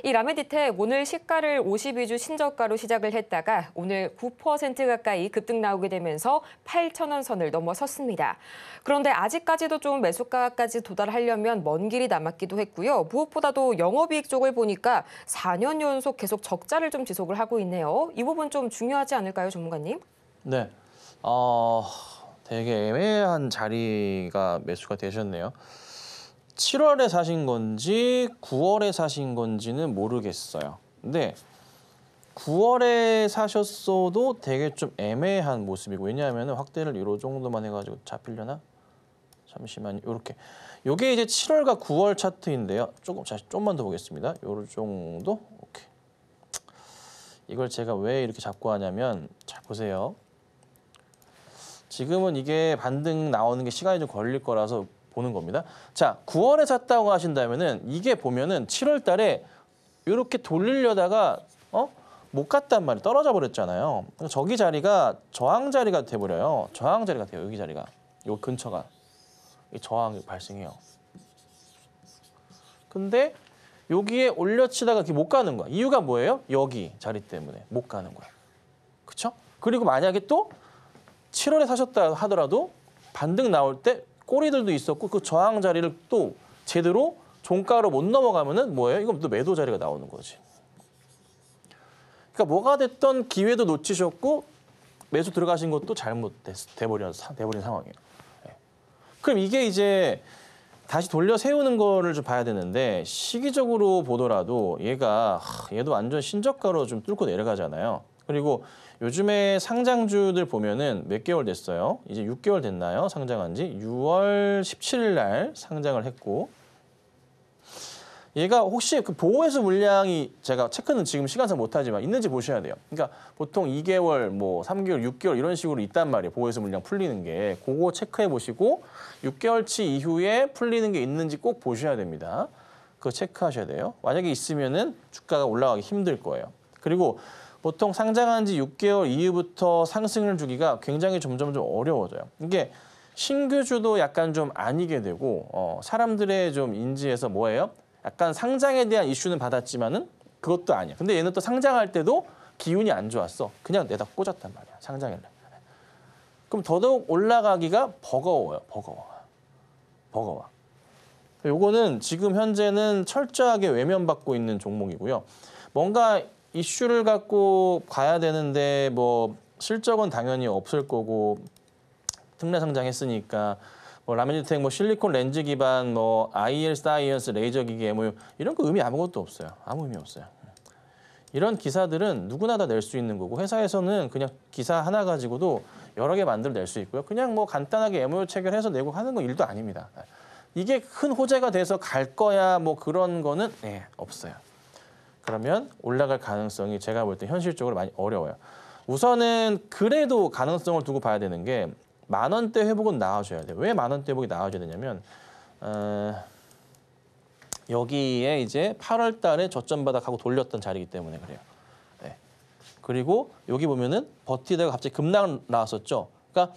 이 라메디텍 오늘 시가를 52주 신저가로 시작을 했다가 오늘 9% 가까이 급등 나오게 되면서 8,000원 선을 넘어섰습니다. 그런데 아직까지도 좀 매수가까지 도달하려면 먼 길이 남았기도 했고요. 무엇보다도 영업이익 쪽을 보니까 4년 연속 계속 적자를 좀 지속을 하고 있네요. 이 부분 좀 중요하지 않을까요, 전문가님? 네, 되게 애매한 자리가 매수가 되셨네요. 7월에 사신 건지 9월에 사신 건지는 모르겠어요. 근데 9월에 사셨어도 되게 좀 애매한 모습이고 왜냐하면 확대를 이 정도만 해가지고 잡히려나? 잠시만요. 이렇게. 요게 이제 7월과 9월 차트인데요. 좀만 더 보겠습니다. 요 정도? 오케이. 이걸 제가 왜 이렇게 잡고 하냐면 잘 보세요. 지금은 이게 반등 나오는 게 시간이 좀 걸릴 거라서 보는 겁니다. 자, 9월에 샀다고 하신다면은 이게 보면은 7월 달에 이렇게 돌리려다가 못 갔단 말이에요. 떨어져 버렸잖아요. 저기 자리가 저항 자리가 돼 버려요. 저항 자리가 돼요. 여기 자리가. 요 근처가 이 저항이 발생해요. 근데 여기에 올려치다가 이렇게 못 가는 거야. 이유가 뭐예요? 여기 자리 때문에 못 가는 거야. 그렇죠? 그리고 만약에 또 7월에 사셨다 하더라도 반등 나올 때 꼬리들도 있었고 그 저항 자리를 또 제대로 종가로 못 넘어가면은 뭐예요? 이건 또 매도 자리가 나오는 거지. 그러니까 뭐가 됐던 기회도 놓치셨고 매수 들어가신 것도 돼버린 상황이에요. 네. 그럼 이게 이제 다시 돌려 세우는 거를 좀 봐야 되는데 시기적으로 보더라도 얘도 완전 신저가로 좀 뚫고 내려가잖아요. 그리고 요즘에 상장주들 보면은 몇 개월 됐어요? 이제 6개월 됐나요? 상장한 지 6월 17일 날 상장을 했고 얘가 혹시 그 보호회수 물량이 제가 체크는 지금 시간상 못하지만 있는지 보셔야 돼요. 그러니까 보통 2개월, 뭐 3개월, 6개월 이런 식으로 있단 말이에요. 보호회수 물량 풀리는 게. 그거 체크해 보시고 6개월치 이후에 풀리는 게 있는지 꼭 보셔야 됩니다. 그거 체크하셔야 돼요. 만약에 있으면은 주가가 올라가기 힘들 거예요. 그리고 보통 상장한 지 6개월 이후부터 상승을 주기가 굉장히 점점 좀 어려워져요. 이게 신규주도 약간 좀 아니게 되고 사람들의 좀 인지에서 뭐예요? 약간 상장에 대한 이슈는 받았지만은 그것도 아니야. 근데 얘는 또 상장할 때도 기운이 안 좋았어. 그냥 내다 꽂았단 말이야. 상장일래. 그럼 더더욱 올라가기가 버거워요. 버거워. 요거는 지금 현재는 철저하게 외면받고 있는 종목이고요. 뭔가 이슈를 갖고 가야 되는데 뭐 실적은 당연히 없을 거고 특례 상장했으니까 뭐 라메디텍 뭐 실리콘 렌즈 기반 뭐 IL 사이언스 레이저 기계 뭐 이런 거 의미 아무것도 없어요. 아무 의미 없어요. 이런 기사들은 누구나 다 낼 수 있는 거고 회사에서는 그냥 기사 하나 가지고도 여러 개 만들어낼 수 있고요. 그냥 뭐 간단하게 MOU 체결해서 내고 하는 건 일도 아닙니다. 이게 큰 호재가 돼서 갈 거야 뭐 그런 거는 없어요. 그러면 올라갈 가능성이 제가 볼 때 현실적으로 많이 어려워요. 우선은 그래도 가능성을 두고 봐야 되는 게 10,000원대 회복은 나와줘야 돼요. 왜 10,000원대 회복이 나와줘야 되냐면 여기에 이제 8월 달에 저점 바닥하고 돌렸던 자리이기 때문에 그래요. 네. 그리고 여기 보면은 버티다가 갑자기 급락 나왔었죠. 그러니까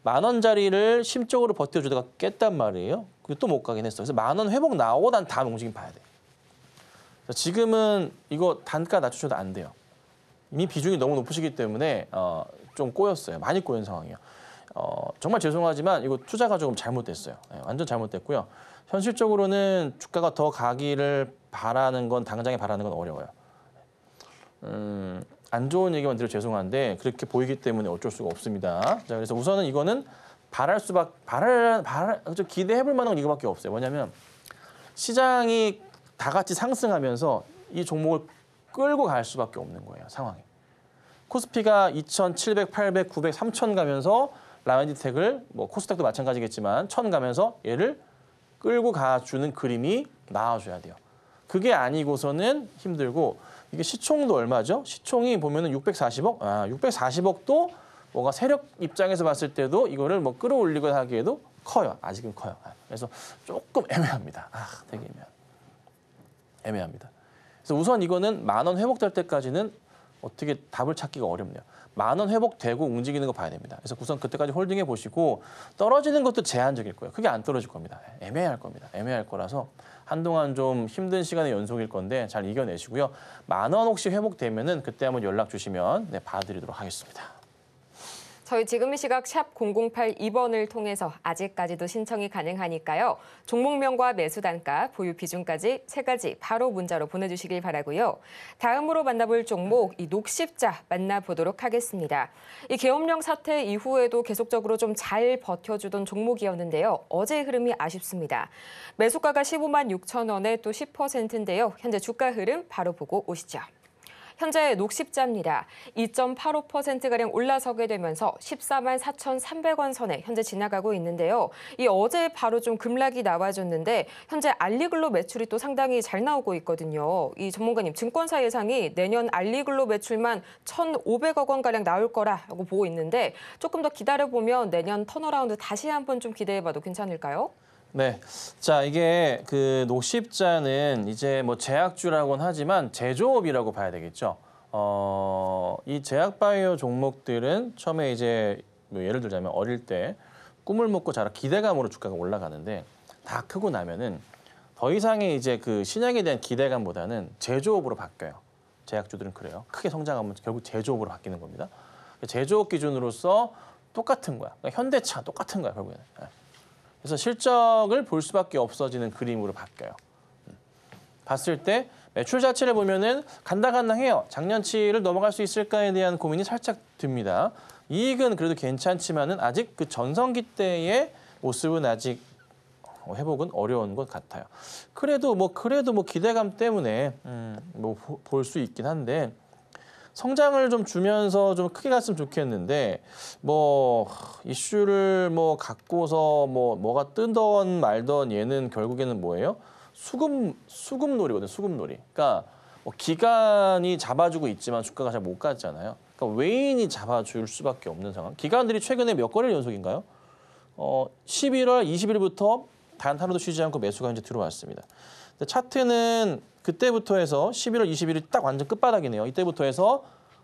10,000원짜리를 심적으로 버텨주다가 깼단 말이에요. 그게 또 못 가긴 했어. 그래서 10,000원 회복 나오고 난 다음 움직임 봐야 돼. 지금은 이거 단가 낮추셔도 안 돼요. 이미 비중이 너무 높으시기 때문에 좀 꼬였어요. 많이 꼬인 상황이에요. 정말 죄송하지만 이거 투자가 조금 잘못됐어요. 완전 잘못됐고요. 현실적으로는 주가가 더 가기를 바라는 건 당장에 바라는 건 어려워요. 안 좋은 얘기만 드려 죄송한데 그렇게 보이기 때문에 어쩔 수가 없습니다. 자, 그래서 우선은 이거는 좀 기대해볼 만한 건 이거밖에 없어요. 뭐냐면 시장이 다 같이 상승하면서 이 종목을 끌고 갈 수밖에 없는 거예요. 상황이. 코스피가 2,700, 800, 900, 3,000 가면서 라이언디텍을 뭐 코스닥도 마찬가지겠지만 1,000 가면서 얘를 끌고 가주는 그림이 나와줘야 돼요. 그게 아니고서는 힘들고 이게 시총도 얼마죠? 시총이 보면은 640억? 640억도 뭐가 세력 입장에서 봤을 때도 이거를 뭐 끌어올리거나 하기에도 커요. 아직은 커요. 그래서 조금 애매합니다. 되게 애매합니다. 그래서 우선 이거는 10,000원 회복될 때까지는 어떻게 답을 찾기가 어렵네요. 10,000원 회복되고 움직이는 거 봐야 됩니다. 그래서 우선 그때까지 홀딩해 보시고 떨어지는 것도 제한적일 거예요. 크게 안 떨어질 겁니다. 애매할 겁니다. 애매할 거라서 한동안 좀 힘든 시간의 연속일 건데 잘 이겨내시고요. 10,000원 혹시 회복되면은 그때 한번 연락 주시면 봐드리도록 하겠습니다. 저희 지금 이 시각 샵 0082번을 통해서 아직까지도 신청이 가능하니까요. 종목명과 매수 단가, 보유 비중까지 3가지 바로 문자로 보내주시길 바라고요. 다음으로 만나볼 종목, 이 녹십자 만나보도록 하겠습니다. 이 계엄령 사태 이후에도 계속적으로 좀 잘 버텨주던 종목이었는데요. 어제의 흐름이 아쉽습니다. 매수가가 156,000원에 또 10%인데요. 현재 주가 흐름 바로 보고 오시죠. 현재 녹십자입니다. 2.85%가량 올라서게 되면서 144,300원 선에 현재 지나가고 있는데요. 이 어제 바로 좀 급락이 나와줬는데 현재 알리글로 매출이 또 상당히 잘 나오고 있거든요. 이 전문가님 증권사 예상이 내년 알리글로 매출만 1,500억 원가량 나올 거라고 보고 있는데 조금 더 기다려보면 내년 턴어라운드 다시 한번 좀 기대해봐도 괜찮을까요? 네. 자, 이게 그 녹십자는 이제 뭐 제약주라고는 하지만 제조업이라고 봐야 되겠죠. 이 제약바이오 종목들은 처음에 이제 뭐 예를 들자면 어릴 때 꿈을 먹고 자라 기대감으로 주가가 올라가는데 다 크고 나면은 더 이상의 이제 그 신약에 대한 기대감보다는 제조업으로 바뀌어요. 제약주들은 그래요. 크게 성장하면 결국 제조업으로 바뀌는 겁니다. 제조업 기준으로서 똑같은 거야. 그러니까 현대차 똑같은 거야, 결국에는. 그래서 실적을 볼 수밖에 없어지는 그림으로 바뀌어요. 봤을 때 매출 자체를 보면은 간당간당해요. 작년치를 넘어갈 수 있을까에 대한 고민이 살짝 듭니다. 이익은 그래도 괜찮지만은 아직 그 전성기 때의 모습은 아직 회복은 어려운 것 같아요. 그래도 뭐 기대감 때문에 뭐 볼 수 있긴 한데. 성장을 좀 주면서 좀 크게 갔으면 좋겠는데 뭐 이슈를 뭐 갖고서 뭐가 뜨던 말던 얘는 결국에는 뭐예요? 수급놀이거든요. 수급놀이. 그러니까 뭐 기관이 잡아주고 있지만 주가가 잘 못 갔잖아요. 그러니까 외인이 잡아줄 수밖에 없는 상황. 기관들이 최근에 몇 거래일 연속인가요? 11월 20일부터 단 하루도 쉬지 않고 매수가 이제 들어왔습니다. 근데 차트는 그때부터 해서 11월 20일이 딱 완전 끝바닥이네요. 이때부터 해서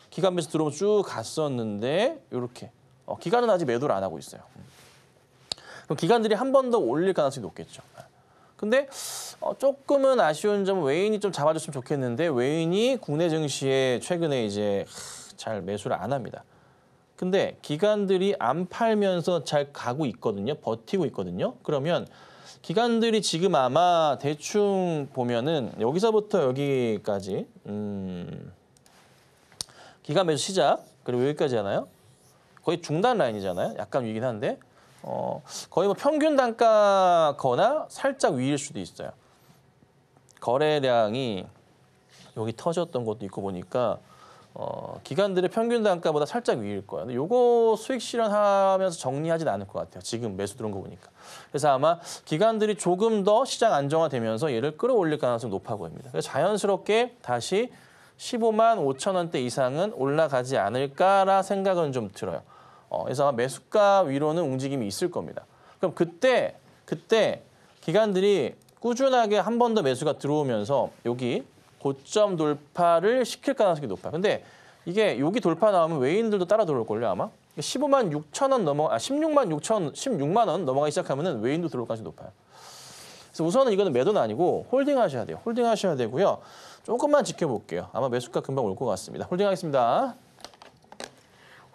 기관 매수 들어오면 쭉 갔었는데 이렇게 기관은 아직 매도를 안 하고 있어요. 그럼 기관들이 한 번 더 올릴 가능성이 높겠죠. 근데 조금은 아쉬운 점은 외인이 좀 잡아줬으면 좋겠는데 외인이 국내 증시에 최근에 이제 잘 매수를 안 합니다. 근데 기관들이 안 팔면서 잘 가고 있거든요. 버티고 있거든요. 그러면 기관들이 지금 아마 대충 보면은 여기서부터 여기까지 기관 매수 시작 그리고 여기까지잖아요. 거의 중단 라인이잖아요. 약간 위긴 한데 거의 뭐 평균 단가거나 살짝 위일 수도 있어요. 거래량이 여기 터졌던 것도 있고 보니까 기관들의 평균 단가보다 살짝 위일 거예요. 근데 요거 수익 실현하면서 정리하진 않을 것 같아요. 지금 매수 들어온 거 보니까. 그래서 아마 기관들이 조금 더 시장 안정화되면서 얘를 끌어올릴 가능성이 높아 보입니다. 그래서 자연스럽게 다시 15만 5천 원대 이상은 올라가지 않을까라 생각은 좀 들어요. 그래서 아마 매수가 위로는 움직임이 있을 겁니다. 그럼 그때 기관들이 꾸준하게 한 번 더 매수가 들어오면서 여기 고점 돌파를 시킬 가능성이 높아요. 근데 이게 여기 돌파 나오면 외인들도 따라 들어올걸요, 아마? 15만 6천 원 16만 원 넘어가기 시작하면은 외인도 들어올 가능성이 높아요. 그래서 우선은 이거는 매도는 아니고 홀딩 하셔야 돼요. 홀딩 하셔야 되고요. 조금만 지켜볼게요. 아마 매수가 금방 올 것 같습니다. 홀딩 하겠습니다.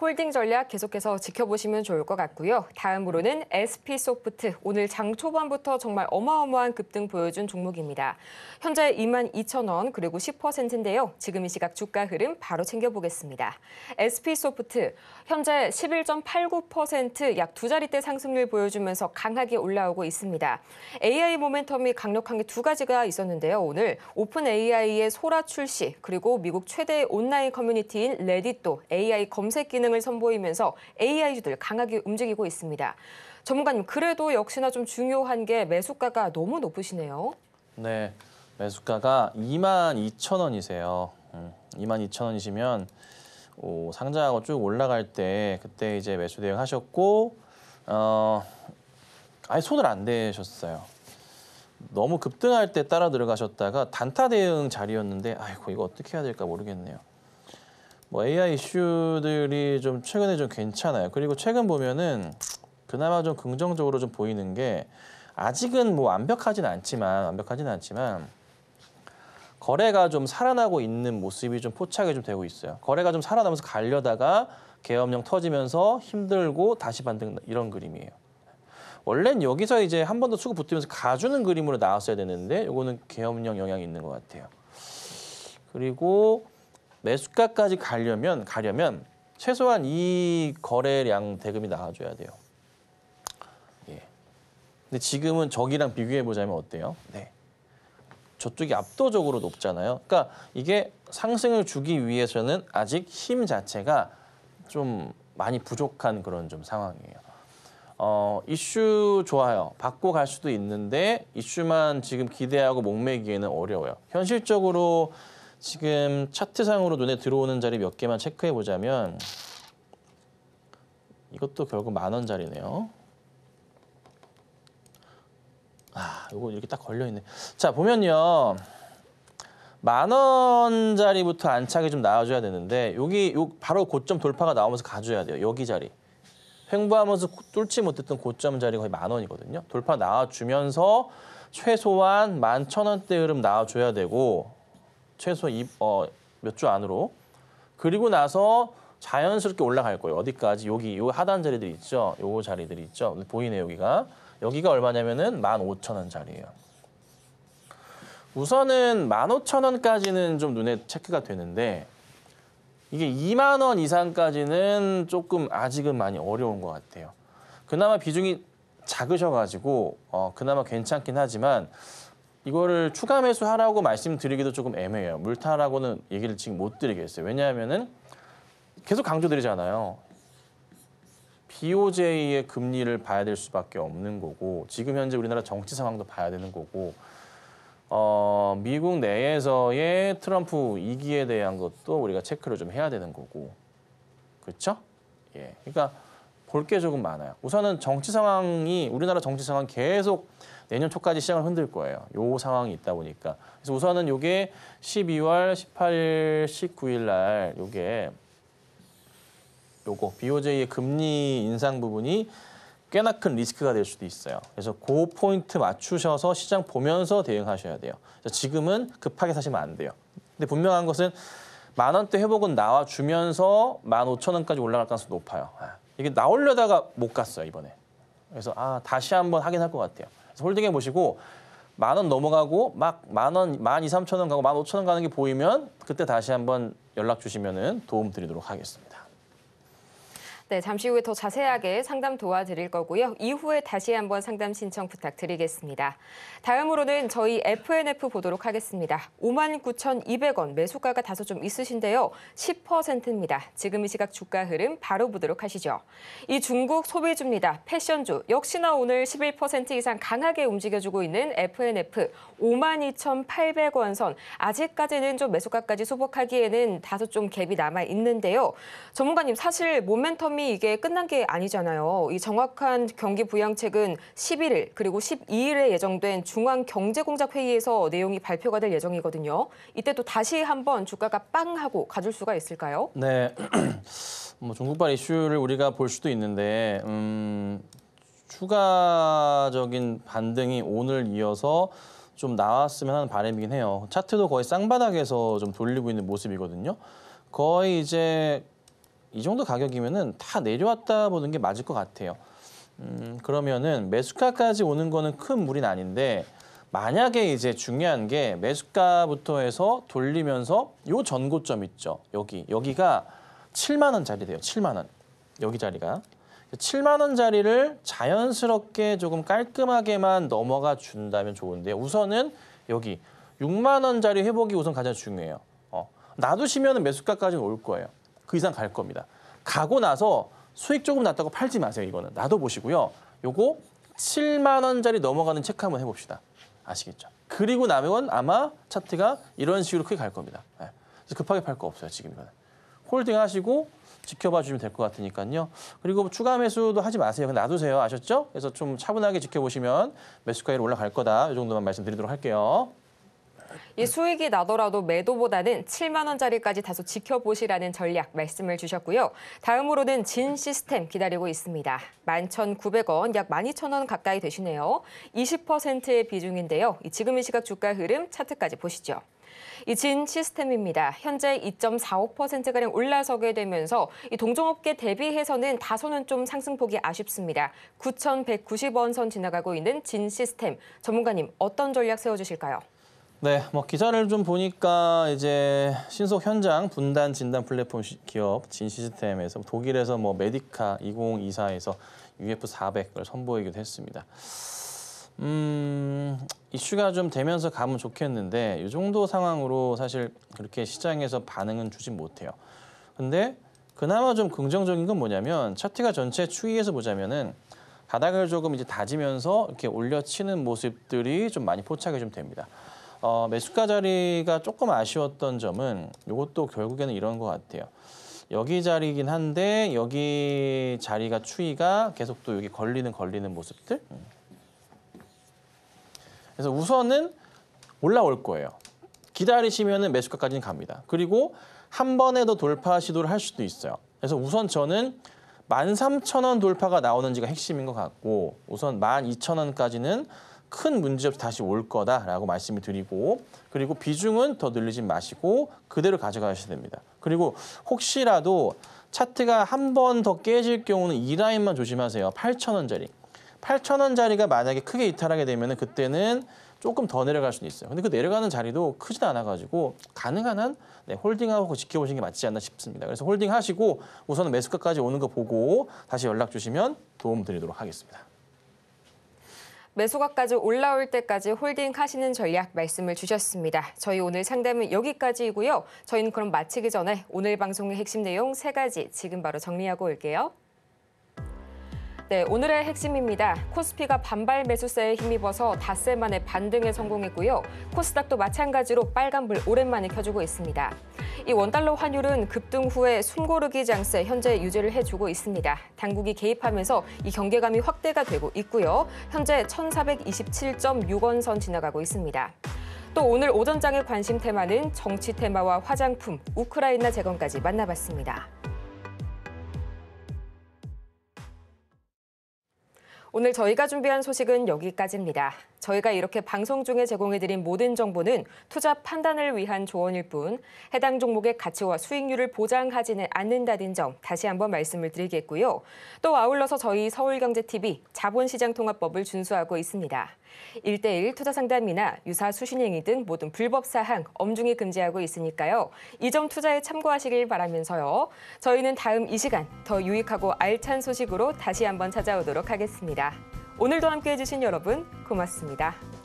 홀딩 전략 계속해서 지켜보시면 좋을 것 같고요. 다음으로는 SP소프트. 오늘 장 초반부터 정말 어마어마한 급등 보여준 종목입니다. 현재 22,000원 그리고 10%인데요. 지금 이 시각 주가 흐름 바로 챙겨보겠습니다. SP소프트 현재 11.89% 약 두 자릿대 상승률 보여주면서 강하게 올라오고 있습니다. AI 모멘텀이 강력한 게 두 가지가 있었는데요. 오늘 오픈 AI의 소라 출시 그리고 미국 최대 온라인 커뮤니티인 레딧도 AI 검색 기능 을 선보이면서 AI주들 강하게 움직이고 있습니다. 전문가님, 그래도 역시나 좀 중요한 게 매수가가 너무 높으시네요. 네, 매수가가 22,000원이세요. 22,000원이시면 상장하고 쭉 올라갈 때 그때 이제 매수 대응하셨고 아예 손을 안 대셨어요. 너무 급등할 때 따라 들어가셨다가 단타 대응 자리였는데 아이고 이거 어떻게 해야 될까 모르겠네요. 뭐 AI 이슈들이 좀 최근에 좀 괜찮아요. 그리고 최근 보면은 그나마 좀 긍정적으로 좀 보이는 게 아직은 뭐 완벽하진 않지만 거래가 좀 살아나고 있는 모습이 좀 포착이 좀 되고 있어요. 거래가 좀 살아나면서 가려다가 계엄령 터지면서 힘들고 다시 반등 이런 그림이에요. 원래는 여기서 이제 한 번 더 수급 붙으면서 가주는 그림으로 나왔어야 되는데 이거는 계엄령 영향이 있는 것 같아요. 그리고 매수가까지 가려면 최소한 이 거래량 대금이 나와줘야 돼요. 예. 근데 지금은 저기랑 비교해 보자면 어때요? 네. 저쪽이 압도적으로 높잖아요. 그러니까 이게 상승을 주기 위해서는 아직 힘 자체가 좀 많이 부족한 그런 좀 상황이에요. 이슈 좋아요. 받고 갈 수도 있는데 이슈만 지금 기대하고 목매기에는 어려워요. 현실적으로 지금 차트상으로 눈에 들어오는 자리 몇 개만 체크해 보자면 이것도 결국 10,000원짜리네요. 이거 이렇게 딱 걸려 있네. 자, 보면요. 10,000원짜리부터 안착이 좀 나와줘야 되는데 여기 바로 고점 돌파가 나오면서 가줘야 돼요. 여기 자리. 횡보하면서 뚫지 못했던 고점 자리가 거의 10,000원이거든요. 돌파 나와주면서 최소한 11,000원대 흐름 나와줘야 되고 최소 몇 주 안으로. 그리고 나서 자연스럽게 올라갈 거예요. 어디까지? 여기 요 하단 자리들 있죠. 요 자리들이 있죠. 보이네요, 여기가. 여기가 얼마냐면은 15,000원짜리예요. 우선은 15,000원까지는 좀 눈에 체크가 되는데 이게 2만 원 이상까지는 조금 아직은 많이 어려운 것 같아요. 그나마 비중이 작으셔가지고 그나마 괜찮긴 하지만 이거를 추가 매수하라고 말씀드리기도 조금 애매해요. 물타라고는 얘기를 지금 못 드리겠어요. 왜냐하면은 계속 강조드리잖아요. BOJ의 금리를 봐야 될 수밖에 없는 거고 지금 현재 우리나라 정치 상황도 봐야 되는 거고 미국 내에서의 트럼프 2기에 대한 것도 우리가 체크를 좀 해야 되는 거고 그렇죠? 예, 그러니까 볼 게 조금 많아요. 우선은 우리나라 정치 상황 계속 내년 초까지 시장을 흔들 거예요. 요 상황이 있다 보니까. 그래서 우선은 요게 12월 18일, 19일 날 요거 BOJ의 금리 인상 부분이 꽤나 큰 리스크가 될 수도 있어요. 그래서 그 포인트 맞추셔서 시장 보면서 대응하셔야 돼요. 지금은 급하게 사시면 안 돼요. 근데 분명한 것은 10,000원대 회복은 나와주면서 15,000원까지 올라갈 가능성이 높아요. 이게 나오려다가 못 갔어요, 이번에. 그래서 다시 한번 확인할 것 같아요. 그래서 홀딩해 보시고 10,000원 넘어가고 막 10,000원, 12,300원 가고 15,000원 가는 게 보이면 그때 다시 한번 연락 주시면은 도움 드리도록 하겠습니다. 네, 잠시 후에 더 자세하게 상담 도와드릴 거고요. 이후에 다시 한번 상담 신청 부탁드리겠습니다. 다음으로는 저희 FNF 보도록 하겠습니다. 59,200원 매수가가 다소 좀 있으신데요. 10%입니다. 지금 이 시각 주가 흐름 바로 보도록 하시죠. 이 중국 소비주입니다. 패션주 역시나 오늘 11% 이상 강하게 움직여주고 있는 FNF 52,800원 선. 아직까지는 좀 매수가까지 수복하기에는 다소 좀 갭이 남아 있는데요. 전문가님, 사실 모멘텀이 이게 끝난 게 아니잖아요. 이 정확한 경기 부양책은 11일 그리고 12일에 예정된 중앙경제공작회의에서 내용이 발표가 될 예정이거든요. 이때 또 다시 한번 주가가 빵 하고 가줄 수가 있을까요? 네, 뭐 중국발 이슈를 우리가 볼 수도 있는데 추가적인 반등이 오늘 이어서 좀 나왔으면 하는 바람이긴 해요. 차트도 거의 쌍바닥에서 좀 돌리고 있는 모습이거든요. 거의 이제 이 정도 가격이면은 다 내려왔다 보는 게 맞을 것 같아요. 그러면은 매수가까지 오는 거는 큰 무리는 아닌데 만약에 이제 중요한 게 매수가부터 해서 돌리면서 요 전고점 있죠. 여기가 7만 원짜리 돼요. 7만 원. 여기 자리가. 7만 원짜리를 자연스럽게 조금 깔끔하게만 넘어가 준다면 좋은데요. 우선은 여기 6만 원짜리 회복이 우선 가장 중요해요. 놔두시면 매수가까지는 올 거예요. 그 이상 갈 겁니다. 가고 나서 수익 조금 났다고 팔지 마세요. 이거는 놔둬보시고요. 요거 7만 원짜리 넘어가는 체크 한번 해봅시다. 아시겠죠? 그리고 나면 아마 차트가 이런 식으로 크게 갈 겁니다. 그래서 급하게 팔 거 없어요. 지금 이거는. 홀딩 하시고 지켜봐 주시면 될 것 같으니까요. 그리고 추가 매수도 하지 마세요. 그냥 놔두세요. 아셨죠? 그래서 좀 차분하게 지켜보시면 매수가에 올라갈 거다. 이 정도만 말씀드리도록 할게요. 이 수익이 나더라도 매도보다는 7만 원짜리까지 다소 지켜보시라는 전략 말씀을 주셨고요. 다음으로는 진 시스템 기다리고 있습니다. 11,900원, 약 12,000원 가까이 되시네요. 20%의 비중인데요. 지금 이 시각 주가 흐름 차트까지 보시죠. 이 진 시스템입니다. 현재 2.45%가량 올라서게 되면서 이 동종업계 대비해서는 다소는 좀 상승폭이 아쉽습니다. 9,190원 선 지나가고 있는 진 시스템. 전문가님, 어떤 전략 세워주실까요? 네, 뭐 기사를 좀 보니까 이제 신속 현장 분단 진단 플랫폼 기업 진 시스템에서 독일에서 뭐 메디카 2024에서 UF400을 선보이기도 했습니다. 이슈가 좀 되면서 가면 좋겠는데 이 정도 상황으로 사실 그렇게 시장에서 반응은 주지 못해요. 근데 그나마 좀 긍정적인 건 뭐냐면 차트가 전체 추이에서 보자면은 바닥을 조금 이제 다지면서 이렇게 올려치는 모습들이 좀 많이 포착이 좀 됩니다. 매수가 자리가 조금 아쉬웠던 점은 이것도 결국에는 이런 것 같아요. 여기 자리긴 한데 여기 자리가 추이가 계속 또 여기 걸리는 모습들. 그래서 우선은 올라올 거예요. 기다리시면은 매수가까지는 갑니다. 그리고 한 번에 더 돌파 시도를 할 수도 있어요. 그래서 우선 저는 13,000원 돌파가 나오는지가 핵심인 것 같고 우선 12,000원까지는 큰 문제 없이 다시 올 거다라고 말씀을 드리고 그리고 비중은 더 늘리지 마시고 그대로 가져가셔야 됩니다. 그리고 혹시라도 차트가 한 번 더 깨질 경우는 이 라인만 조심하세요. 8,000원짜리. 8,000원짜리가 만약에 크게 이탈하게 되면 그때는 조금 더 내려갈 수는 있어요. 근데 그 내려가는 자리도 크지도 않아가지고 가능한 한 홀딩하고 지켜보시는 게 맞지 않나 싶습니다. 그래서 홀딩하시고 우선은 매수가까지 오는 거 보고 다시 연락 주시면 도움 드리도록 하겠습니다. 매수가까지 올라올 때까지 홀딩하시는 전략 말씀을 주셨습니다. 저희 오늘 상담은 여기까지이고요. 저희는 그럼 마치기 전에 오늘 방송의 핵심 내용 3가지 지금 바로 정리하고 올게요. 네, 오늘의 핵심입니다. 코스피가 반발 매수세에 힘입어서 닷새 만에 반등에 성공했고요. 코스닥도 마찬가지로 빨간불 오랜만에 켜주고 있습니다. 이 원달러 환율은 급등 후에 숨고르기 장세 현재 유지를 해주고 있습니다. 당국이 개입하면서 이 경계감이 확대가 되고 있고요. 현재 1,427.6원 선 지나가고 있습니다. 또 오늘 오전장의 관심 테마는 정치 테마와 화장품, 우크라이나 재건까지 만나봤습니다. 오늘 저희가 준비한 소식은 여기까지입니다. 저희가 이렇게 방송 중에 제공해드린 모든 정보는 투자 판단을 위한 조언일 뿐 해당 종목의 가치와 수익률을 보장하지는 않는다는 점 다시 한번 말씀을 드리겠고요. 또 아울러서 저희 서울경제TV 자본시장통합법을 준수하고 있습니다. 1:1 투자 상담이나 유사 수신행위 등 모든 불법 사항 엄중히 금지하고 있으니까요. 이 점 투자에 참고하시길 바라면서요. 저희는 다음 이 시간 더 유익하고 알찬 소식으로 다시 한번 찾아오도록 하겠습니다. 오늘도 함께해 주신 여러분 고맙습니다.